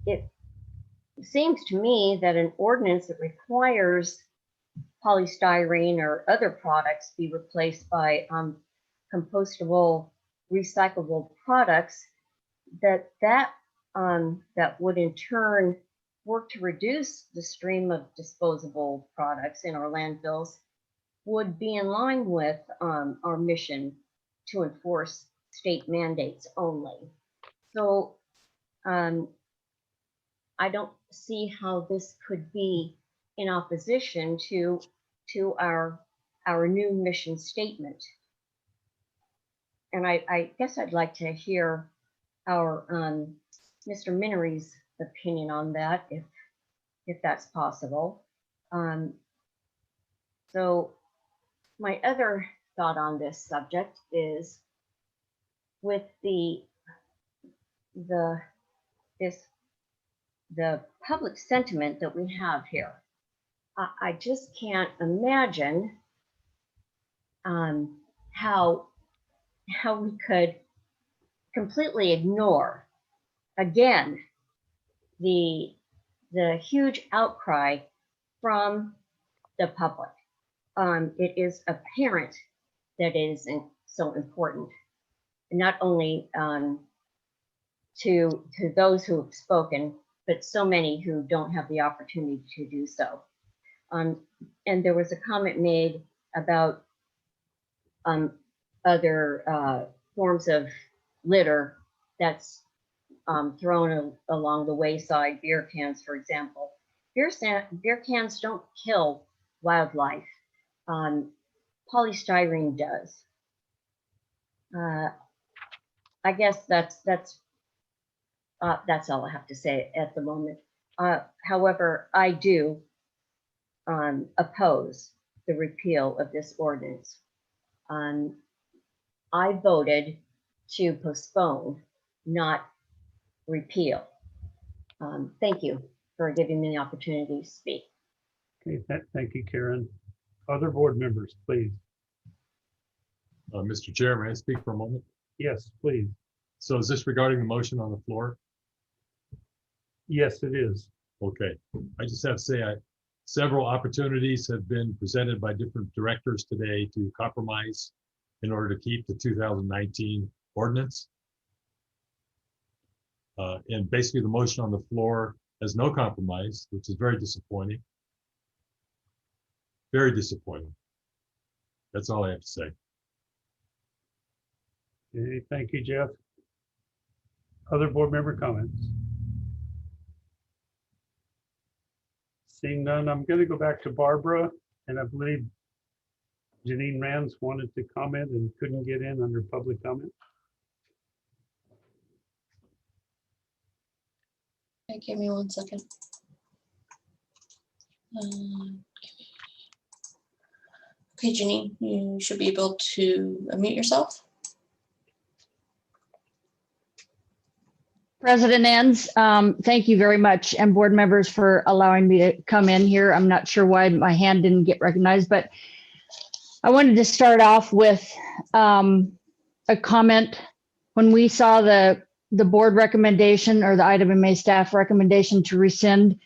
It seems to me that an ordinance that requires polystyrene or other products be replaced by compostable, recyclable products, that would in turn work to reduce the stream of disposable products in our landfills, would be in line with our mission to enforce state mandates only. So I don't see how this could be in opposition to our new mission statement. And I guess I'd like to hear our Mr. Minery's opinion on that, if that's possible. So my other thought on this subject is with the public sentiment that we have here. I just can't imagine how we could completely ignore again the huge outcry from the public. It is apparent that it is so important, not only to those who have spoken, but so many who don't have the opportunity to do so. And there was a comment made about other forms of litter that's thrown along the wayside, beer cans, for example. Beer cans don't kill wildlife. Polystyrene does. I guess that's all I have to say at the moment. However, I do oppose the repeal of this ordinance. I voted to postpone, not repeal. Thank you for giving me the opportunity to speak. Okay, thank you, Karen. Other board members, please. Mr. Chair, may I speak for a moment? Yes, please. So is this regarding the motion on the floor? Yes, it is. Okay, I just have to say, several opportunities have been presented by different directors today to compromise in order to keep the 2019 ordinance. And basically the motion on the floor has no compromise, which is very disappointing. Very disappointing. That's all I have to say. Okay, thank you, Jeff. Other board member comments? Seeing none, I'm going to go back to Barbara, and I believe Janine Rans wanted to comment and couldn't get in under public comment. Okay, give me 1 second. Okay, Janine, you should be able to unmute yourself. President Enns, thank you very much, and board members for allowing me to come in here. I'm not sure why my hand didn't get recognized, but I wanted to start off with a comment. When we saw the board recommendation or the IWMA staff recommendation to rescind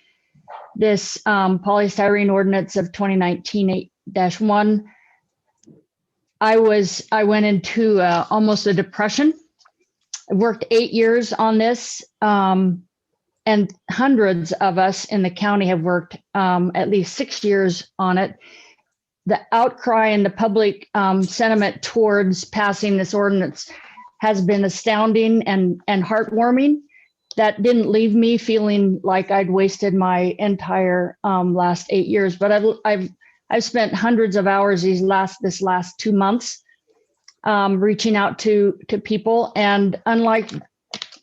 this polystyrene ordinance of 2019-1, I went into almost a depression. I worked 8 years on this, and hundreds of us in the county have worked at least 6 years on it. The outcry and the public sentiment towards passing this ordinance has been astounding and heartwarming. That didn't leave me feeling like I'd wasted my entire last 8 years, but I've spent hundreds of hours this last 2 months reaching out to people. And unlike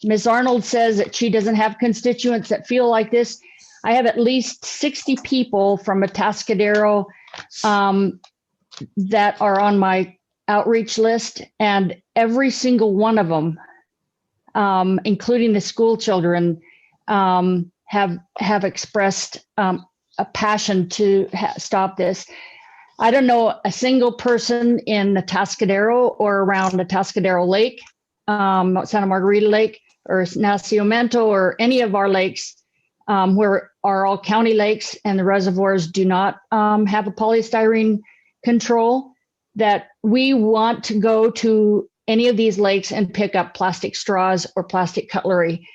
Ms. Arnold says that she doesn't have constituents that feel like this, I have at least 60 people from Atascadero that are on my outreach list, and every single one of them, including the school children, have expressed a passion to stop this. I don't know a single person in the Atascadero or around the Atascadero Lake, Santa Margarita Lake, or Nacimiento, or any of our lakes, where are all county lakes and the reservoirs do not have a polystyrene control, that we want to go to any of these lakes and pick up plastic straws or plastic cutlery.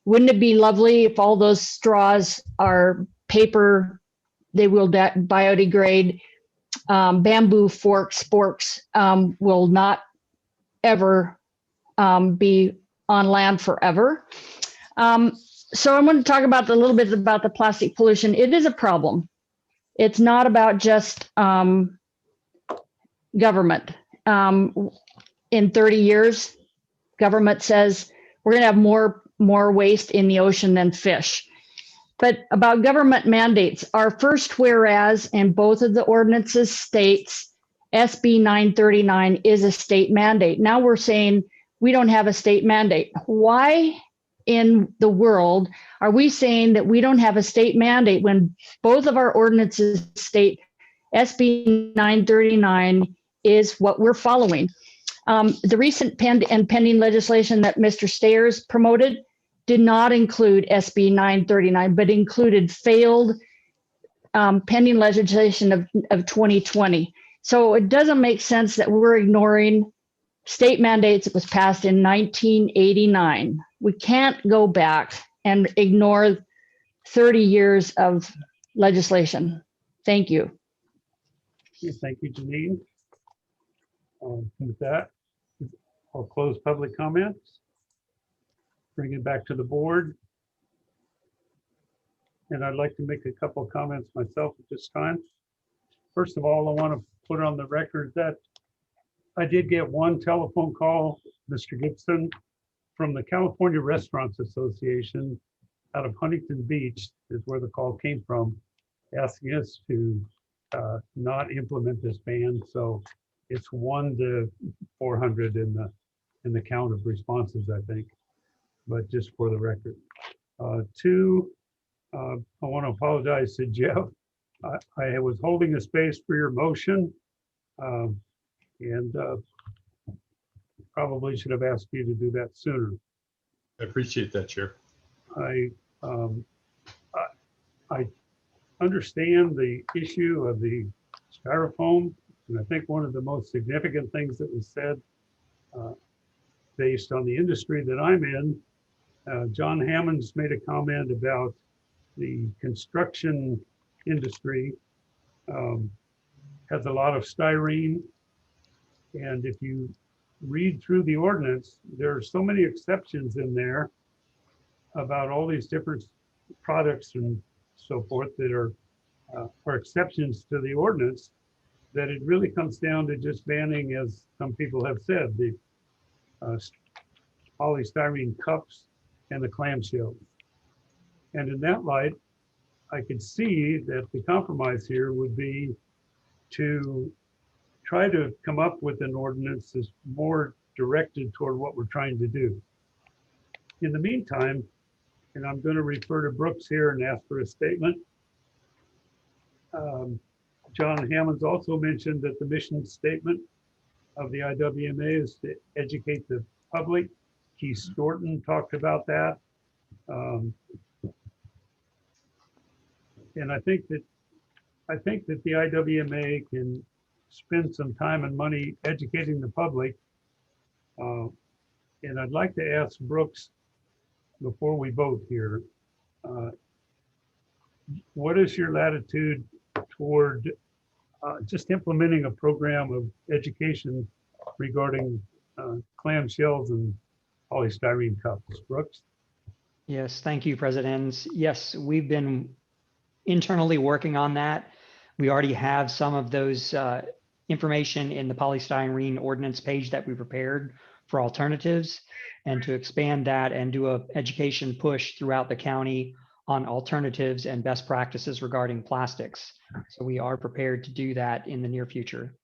Wouldn't it be lovely if all those straws are paper, they will biodegrade? Bamboo forks, sporks will not ever be on land forever. So I want to talk about a little bit about the plastic pollution. It is a problem. It's not about just government. In 30 years, government says we're going to have more waste in the ocean than fish. But about government mandates, our first whereas in both of the ordinances states SB 939 is a state mandate. Now we're saying we don't have a state mandate. Why in the world are we saying that we don't have a state mandate when both of our ordinances state SB 939 is what we're following? The recent pending legislation that Mr. Stayers promoted did not include SB 939, but included failed pending legislation of 2020. So it doesn't make sense that we're ignoring state mandates that was passed in 1989. We can't go back and ignore 30 years of legislation. Thank you. Thank you, Janine. With that, I'll close public comments. Bring it back to the board. And I'd like to make a couple of comments myself at this time. First of all, I want to put on the record that I did get one telephone call, Mr. Gibson, from the California Restaurants Association, out of Huntington Beach is where the call came from, asking us to not implement this ban. So it's 1 to 400 in the count of responses, I think, but just for the record. 2, I want to apologize to Jeff. I was holding a space for your motion, and probably should have asked you to do that sooner. I appreciate that, Chair. I understand the issue of the styrofoam, and I think one of the most significant things that was said, based on the industry that I'm in, John Hammond's made a comment about the construction industry has a lot of styrene, and if you read through the ordinance, there are so many exceptions in there about all these different products and so forth that are exceptions to the ordinance, that it really comes down to just banning, as some people have said, the polystyrene cups and the clamshells. And in that light, I could see that the compromise here would be to try to come up with an ordinance that's more directed toward what we're trying to do. In the meantime, and I'm going to refer to Brooks here and ask for a statement. John Hammond's also mentioned that the mission statement of the IWMA is to educate the public. Keith Storton talked about that. And I think that the IWMA can spend some time and money educating the public. And I'd like to ask Brooks, before we vote here, what is your latitude toward just implementing a program of education regarding clamshells and polystyrene cups? Brooks? Yes, thank you, President. Yes, we've been internally working on that. We already have some of those information in the polystyrene ordinance page that we prepared for alternatives, and to expand that and do a education push throughout the county on alternatives and best practices regarding plastics. So we are prepared to do that in the near future.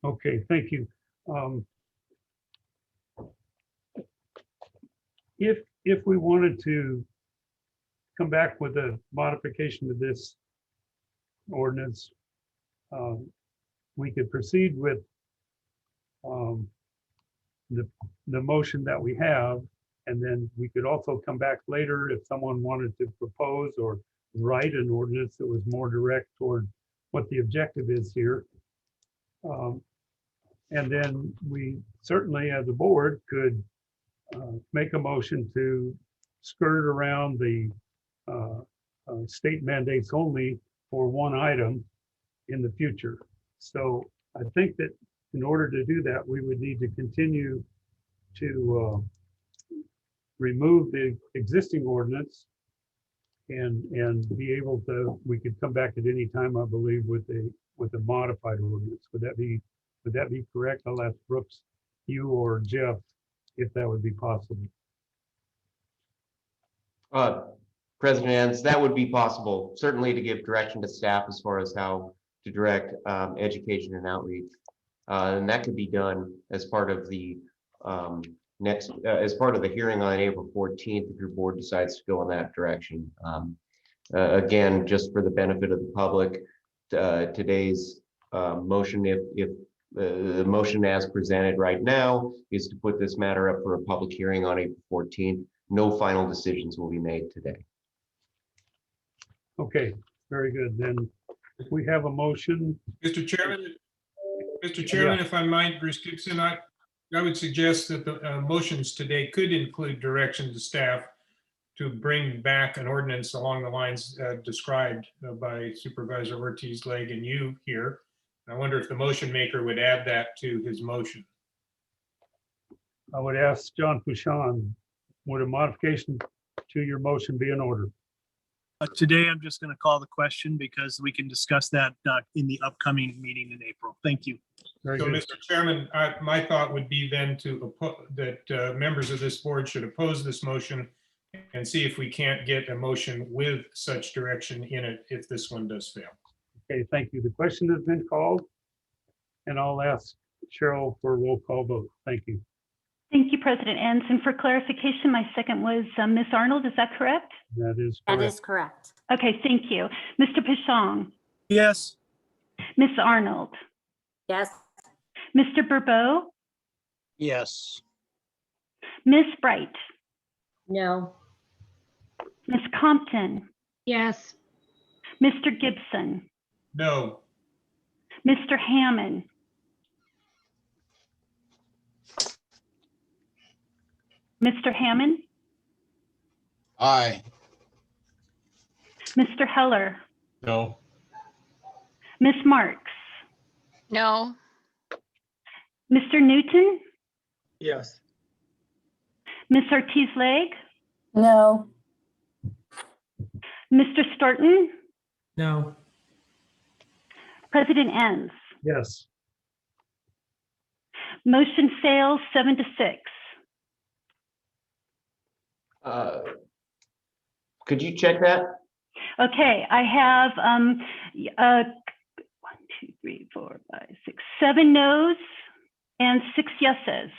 Okay, thank you. If we wanted to come back with a modification to this ordinance, we could proceed with the motion that we have, and then we could also come back later if someone wanted to propose or write an ordinance that was more direct toward what the objective is here. And then we certainly, as a board, could make a motion to skirt around the state mandates only for one item in the future. So I think that in order to do that, we would need to continue to remove the existing ordinance and be able to, we could come back at any time, I believe, with a modified ordinance. Would that be correct? I'll ask Brooks, you or Jeff, if that would be possible. President Enns, that would be possible, certainly to give direction to staff as far as how to direct education and outreach. And that could be done as part of the as part of the hearing on April 14th, if your board decides to go in that direction. Again, just for the benefit of the public, today's motion, if the motion as presented right now is to put this matter up for a public hearing on April 14th, no final decisions will be made today. Okay, very good. Then we have a motion. Mr. Chairman, yeah. If I might, Bruce Gibson, I would suggest that the motions today could include direction to staff to bring back an ordinance along the lines described by Supervisor Ortiz-Legg and you here. I wonder if the motion maker would add that to his motion. I would ask John Fouchon, would a modification to your motion be in order? Today, I'm just going to call the question because we can discuss that in the upcoming meeting in April. Thank you. Very so, good. Mr. Chairman, my thought would be then that members of this board should oppose this motion and see if we can't get a motion with such direction in it if this one does fail. Okay, thank you. The question has been called, and I'll ask Cheryl for a roll call vote. Thank you. Thank you, President Enns. And for clarification, my second was Ms. Arnold. Is that correct? That is That correct. is correct. Okay, thank you. Mr. Pishong, Yes. Ms. Arnold, Yes. Mr. Burbeau, Yes. Ms. Bright, No. Ms. Compton, Yes. Mr. Gibson, No. Mr. Hammond, Mr. Hammond, Aye. Mr. Heller, No. Ms. Marks, No. Mr. Newton, Yes. Ms. Ortiz-Leg, No. Mr. Storton, No. President Enns. Yes. Motion fails 7-6. Could you check that? Okay, I have 7 noes and 6 yeses.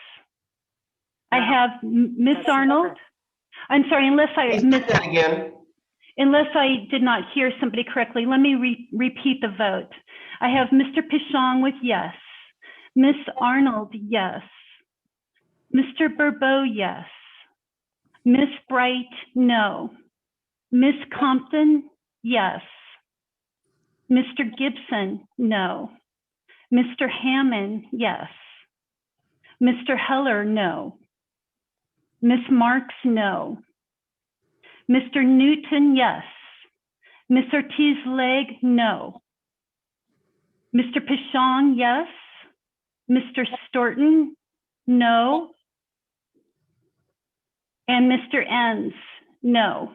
I have Ms. That's Arnold. never- I'm sorry, unless I Please missed, check that again. unless I did not hear somebody correctly, let me repeat the vote. I have Mr. Pishong with yes, Ms. Arnold, yes, Mr. Burbeau, yes, Ms. Bright, no, Ms. Compton, yes, Mr. Gibson, no, Mr. Hammond, yes, Mr. Heller, no, Ms. Marks, no, Mr. Newton, yes, Ms. Ortiz-Leg, no, Mr. Pishong, yes, Mr. Storton, no, and Mr. Enns, no.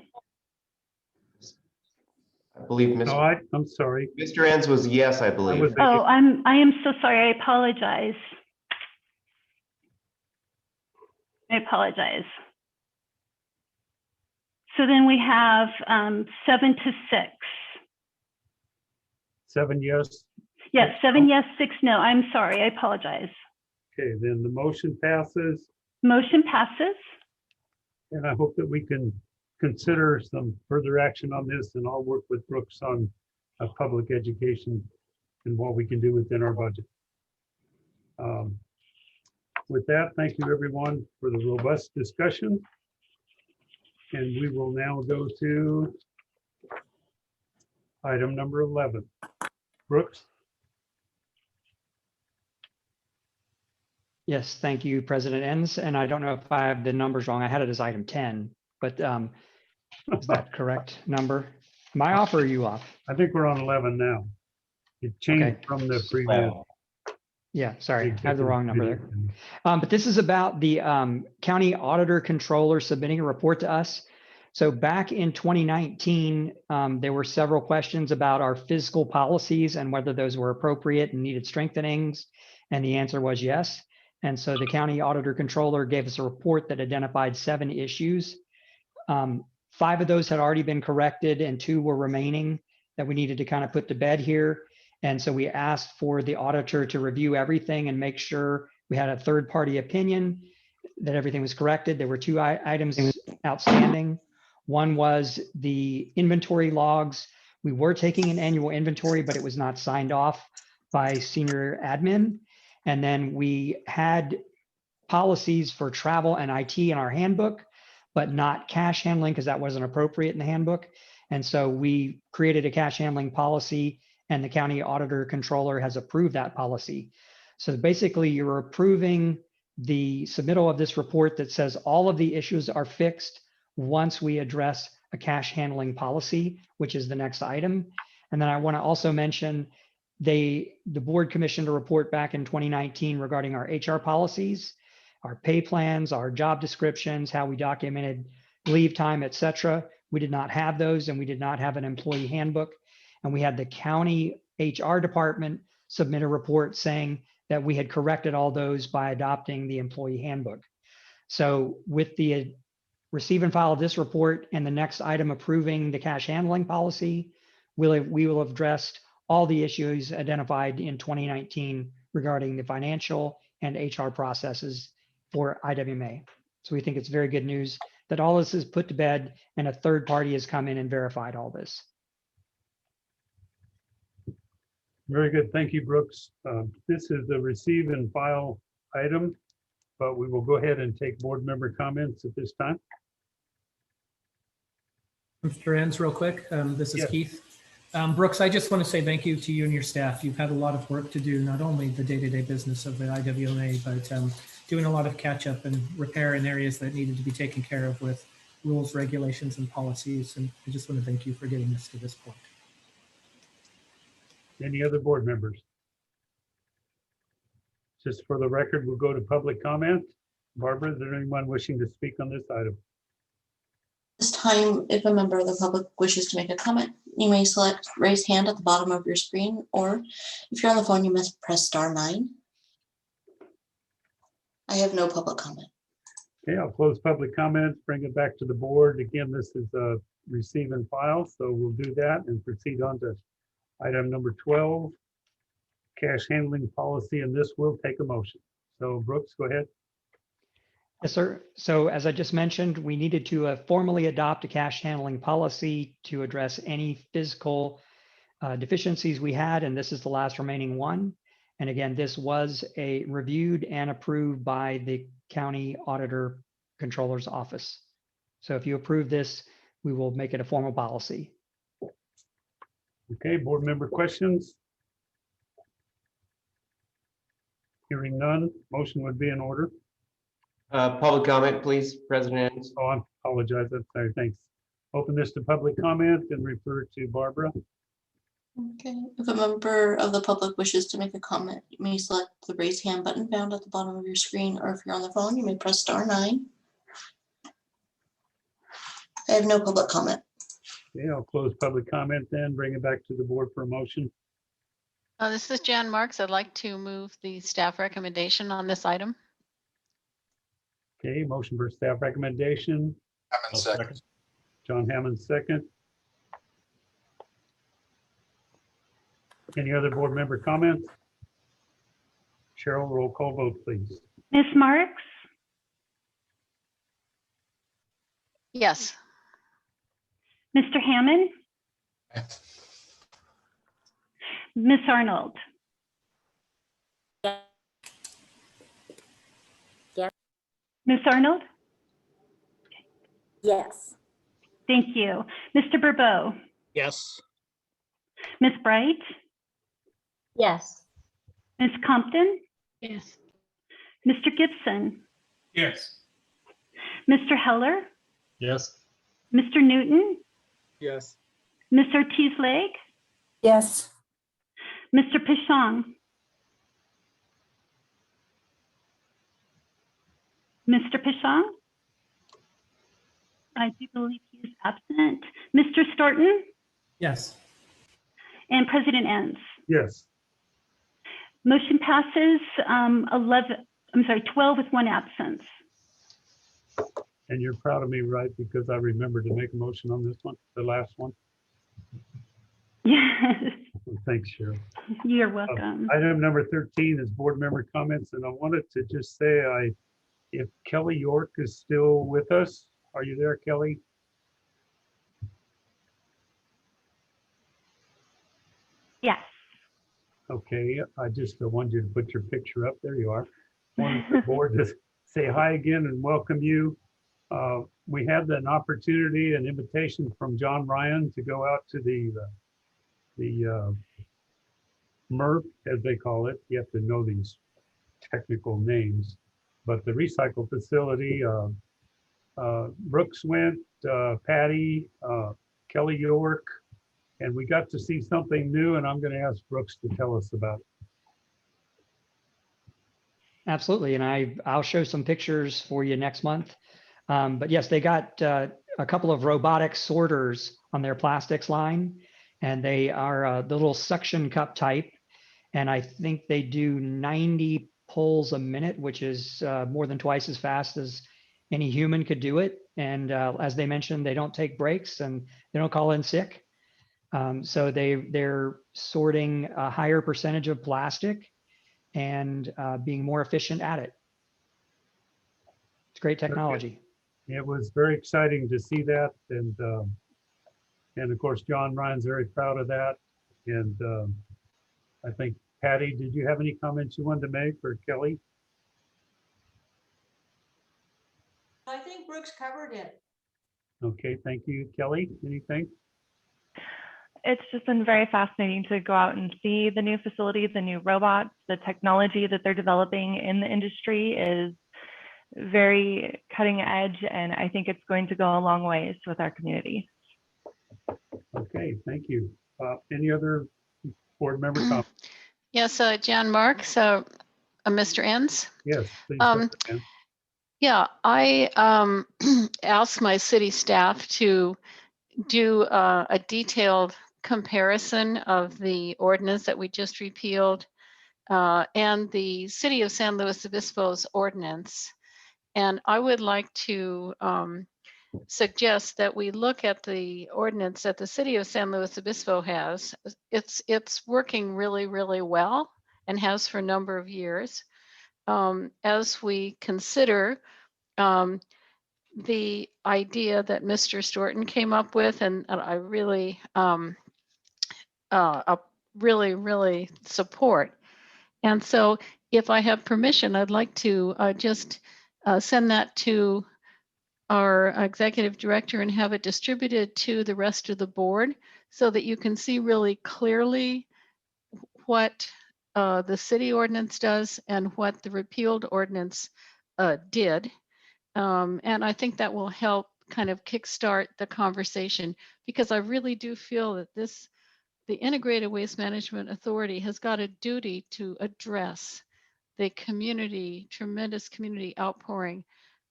I believe No, I'm sorry. Mr. Enns was yes, I believe. Oh, I am so sorry. I apologize. I apologize. So then we have 7-6. 7 yes. Yes, 7 yes, 6 no. I'm sorry. I apologize. Okay, then the motion passes, Motion passes. and I hope that we can consider some further action on this, and I'll work with Brooks on public education and what we can do within our budget. With that, thank you everyone for the robust discussion. And we will now go to item number 11. Brooks? Yes, thank you, President Enns. And I don't know if I have the numbers wrong. I had it as item 10, but is that correct number? Am I off or are you off? I think we're on 11 now. It changed Okay. from the previous. Yeah, sorry, I have the wrong number there. But this is about the county auditor controller submitting a report to us. So back in 2019, there were several questions about our fiscal policies and whether those were appropriate and needed strengthenings. And the answer was yes. And so the county auditor controller gave us a report that identified 7 issues. 5 of those had already been corrected and 2 were remaining that we needed to kind of put to bed here. And so we asked for the auditor to review everything and make sure we had a third-party opinion that everything was corrected. There were 2 items outstanding. One was the inventory logs. We were taking an annual inventory, but it was not signed off by senior admin. And then we had policies for travel and IT in our handbook, but not cash handling because that wasn't appropriate in the handbook. And so we created a cash handling policy, and the county auditor controller has approved that policy. So basically you're approving the submittal of this report that says all of the issues are fixed once we address a cash handling policy, which is the next item. And then I want to also mention the board commissioned a report back in 2019 regarding our HR policies, our pay plans, our job descriptions, how we documented leave time, et cetera. We did not have those, and we did not have an employee handbook. And we had the county HR department submit a report saying that we had corrected all those by adopting the employee handbook. So with the receive and file this report and the next item approving the cash handling policy, we will have addressed all the issues identified in 2019 regarding the financial and HR processes for IWMA. So we think it's very good news that all this is put to bed and a third party has come in and verified all this. Very good. Thank you, Brooks. This is the receive and file item, but we will go ahead and take board member comments at this time. Mr. Enns, real quick. This is Yes. Keith. Brooks, I just want to say thank you to you and your staff. You've had a lot of work to do, not only the day-to-day business of the IWMA, but doing a lot of catch-up and repair in areas that needed to be taken care of with rules, regulations, and policies. And I just want to thank you for getting us to this point. Any other board members? Just for the record, we'll go to public comment. Barbara, is there anyone wishing to speak on this item? This time, if a member of the public wishes to make a comment, you may select raise hand at the bottom of your screen, or if you're on the phone, you must press *9. I have no public comment. Okay, I'll close public comments, bring it back to the board. Again, this is a receive and file, so we'll do that and proceed on to item number 12, cash handling policy, and this will take a motion. So Brooks, go ahead. Yes, sir. So as I just mentioned, we needed to formally adopt a cash handling policy to address any physical deficiencies we had, and this is the last remaining one. And again, this was reviewed and approved by the County Auditor Controller's Office. So if you approve this, we will make it a formal policy. Okay, board member questions? Hearing none, motion would be in order. Public comment, please, President. Oh, I apologize. I'm sorry. Thanks. Open this to public comment and refer to Barbara. Okay, if a member of the public wishes to make a comment, you may select the raise hand button found at the bottom of your screen, or if you're on the phone, you may press *9. I have no public comment. Okay, I'll close public comment then, bring it back to the board for a motion. This is Jan Marks. I'd like to move the staff recommendation on this item. Okay, motion for staff recommendation. Hammond second. John Hammond second. Any other board member comments? Cheryl, roll call vote, please. Ms. Marks, Yes. Mr. Hammond, Ms. Arnold, Yes. Ms. Arnold, Yes. thank you. Mr. Bourbeau, Yes. Ms. Bright, Yes. Ms. Compton, Yes. Mr. Gibson, Yes. Mr. Heller, Yes. Mr. Newton, Yes. Ms. Ortiz-Lake, Yes. Mr. Pishon. Mr. Pishon? I do believe he is absent. Mr. Storton Yes. and President Enns. Yes. Motion passes 12 with one absence. And you're proud of me, right? Because I remembered to make a motion on this one, the last one. Yes, Thanks, Cheryl. you're welcome. Item number 13 is board member comments, and I wanted to just say if Kelly York is still with us, are you there, Kelly? Yes. Okay, I just wanted you to put your picture up. There you are. Wanted the board to say hi again and welcome you. We had an opportunity, an invitation from John Ryan to go out to the MRF, as they call it. You have to know these technical names, but the recycle facility. Brooks went, Patty, Kelly York, and we got to see something new, and I'm going to ask Brooks to tell us about it. Absolutely, and I'll show some pictures for you next month. But yes, they got a couple of robotic sorters on their plastics line, and they are the little suction cup type. And I think they do 90 pulls a minute, which is more than twice as fast as any human could do it. And as they mentioned, they don't take breaks and they don't call in sick. So they're sorting a higher percentage of plastic and being more efficient at it. It's great technology. It was very exciting to see that, and of course, John Ryan's very proud of that. And I think, Patty, did you have any comments you wanted to make, or Kelly? I think Brooks covered it. Okay, thank you. Kelly, anything? It's just been very fascinating to go out and see the new facilities, the new robots, the technology that they're developing in the industry is very cutting edge, and I think it's going to go a long ways with our community. Okay, thank you. Any other board member comments? Yes, Jan Marks, Mr. Enns. Yes, please. Go ahead, Ann. Yeah, I asked my city staff to do a detailed comparison of the ordinance that we just repealed and the City of San Luis Obispo's ordinance. And I would like to suggest that we look at the ordinance that the City of San Luis Obispo has. It's working really, really well and has for a number of years. As we consider the idea that Mr. Storton came up with, and I really, really support. And so if I have permission, I'd like to just send that to our executive director and have it distributed to the rest of the board so that you can see really clearly what the city ordinance does and what the repealed ordinance did. And I think that will help kind of kickstart the conversation, because I really do feel that the Integrated Waste Management Authority has got a duty to address the community, tremendous community outpouring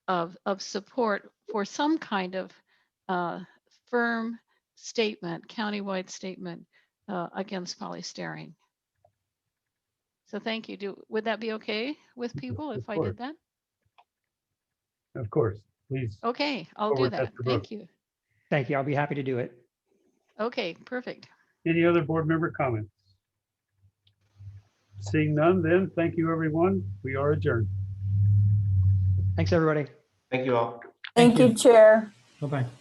of support for some kind of firm statement, countywide statement against polystyrene. So thank you. Would that be okay with people if I did that? Of course, please. Okay, I'll do that. Thank you. Thank you. I'll be happy to do it. Okay, perfect. Any other board member comments? Seeing none, then thank you, everyone. We are adjourned. Thanks, everybody. Thank you all. Thank you, Chair. Bye-bye.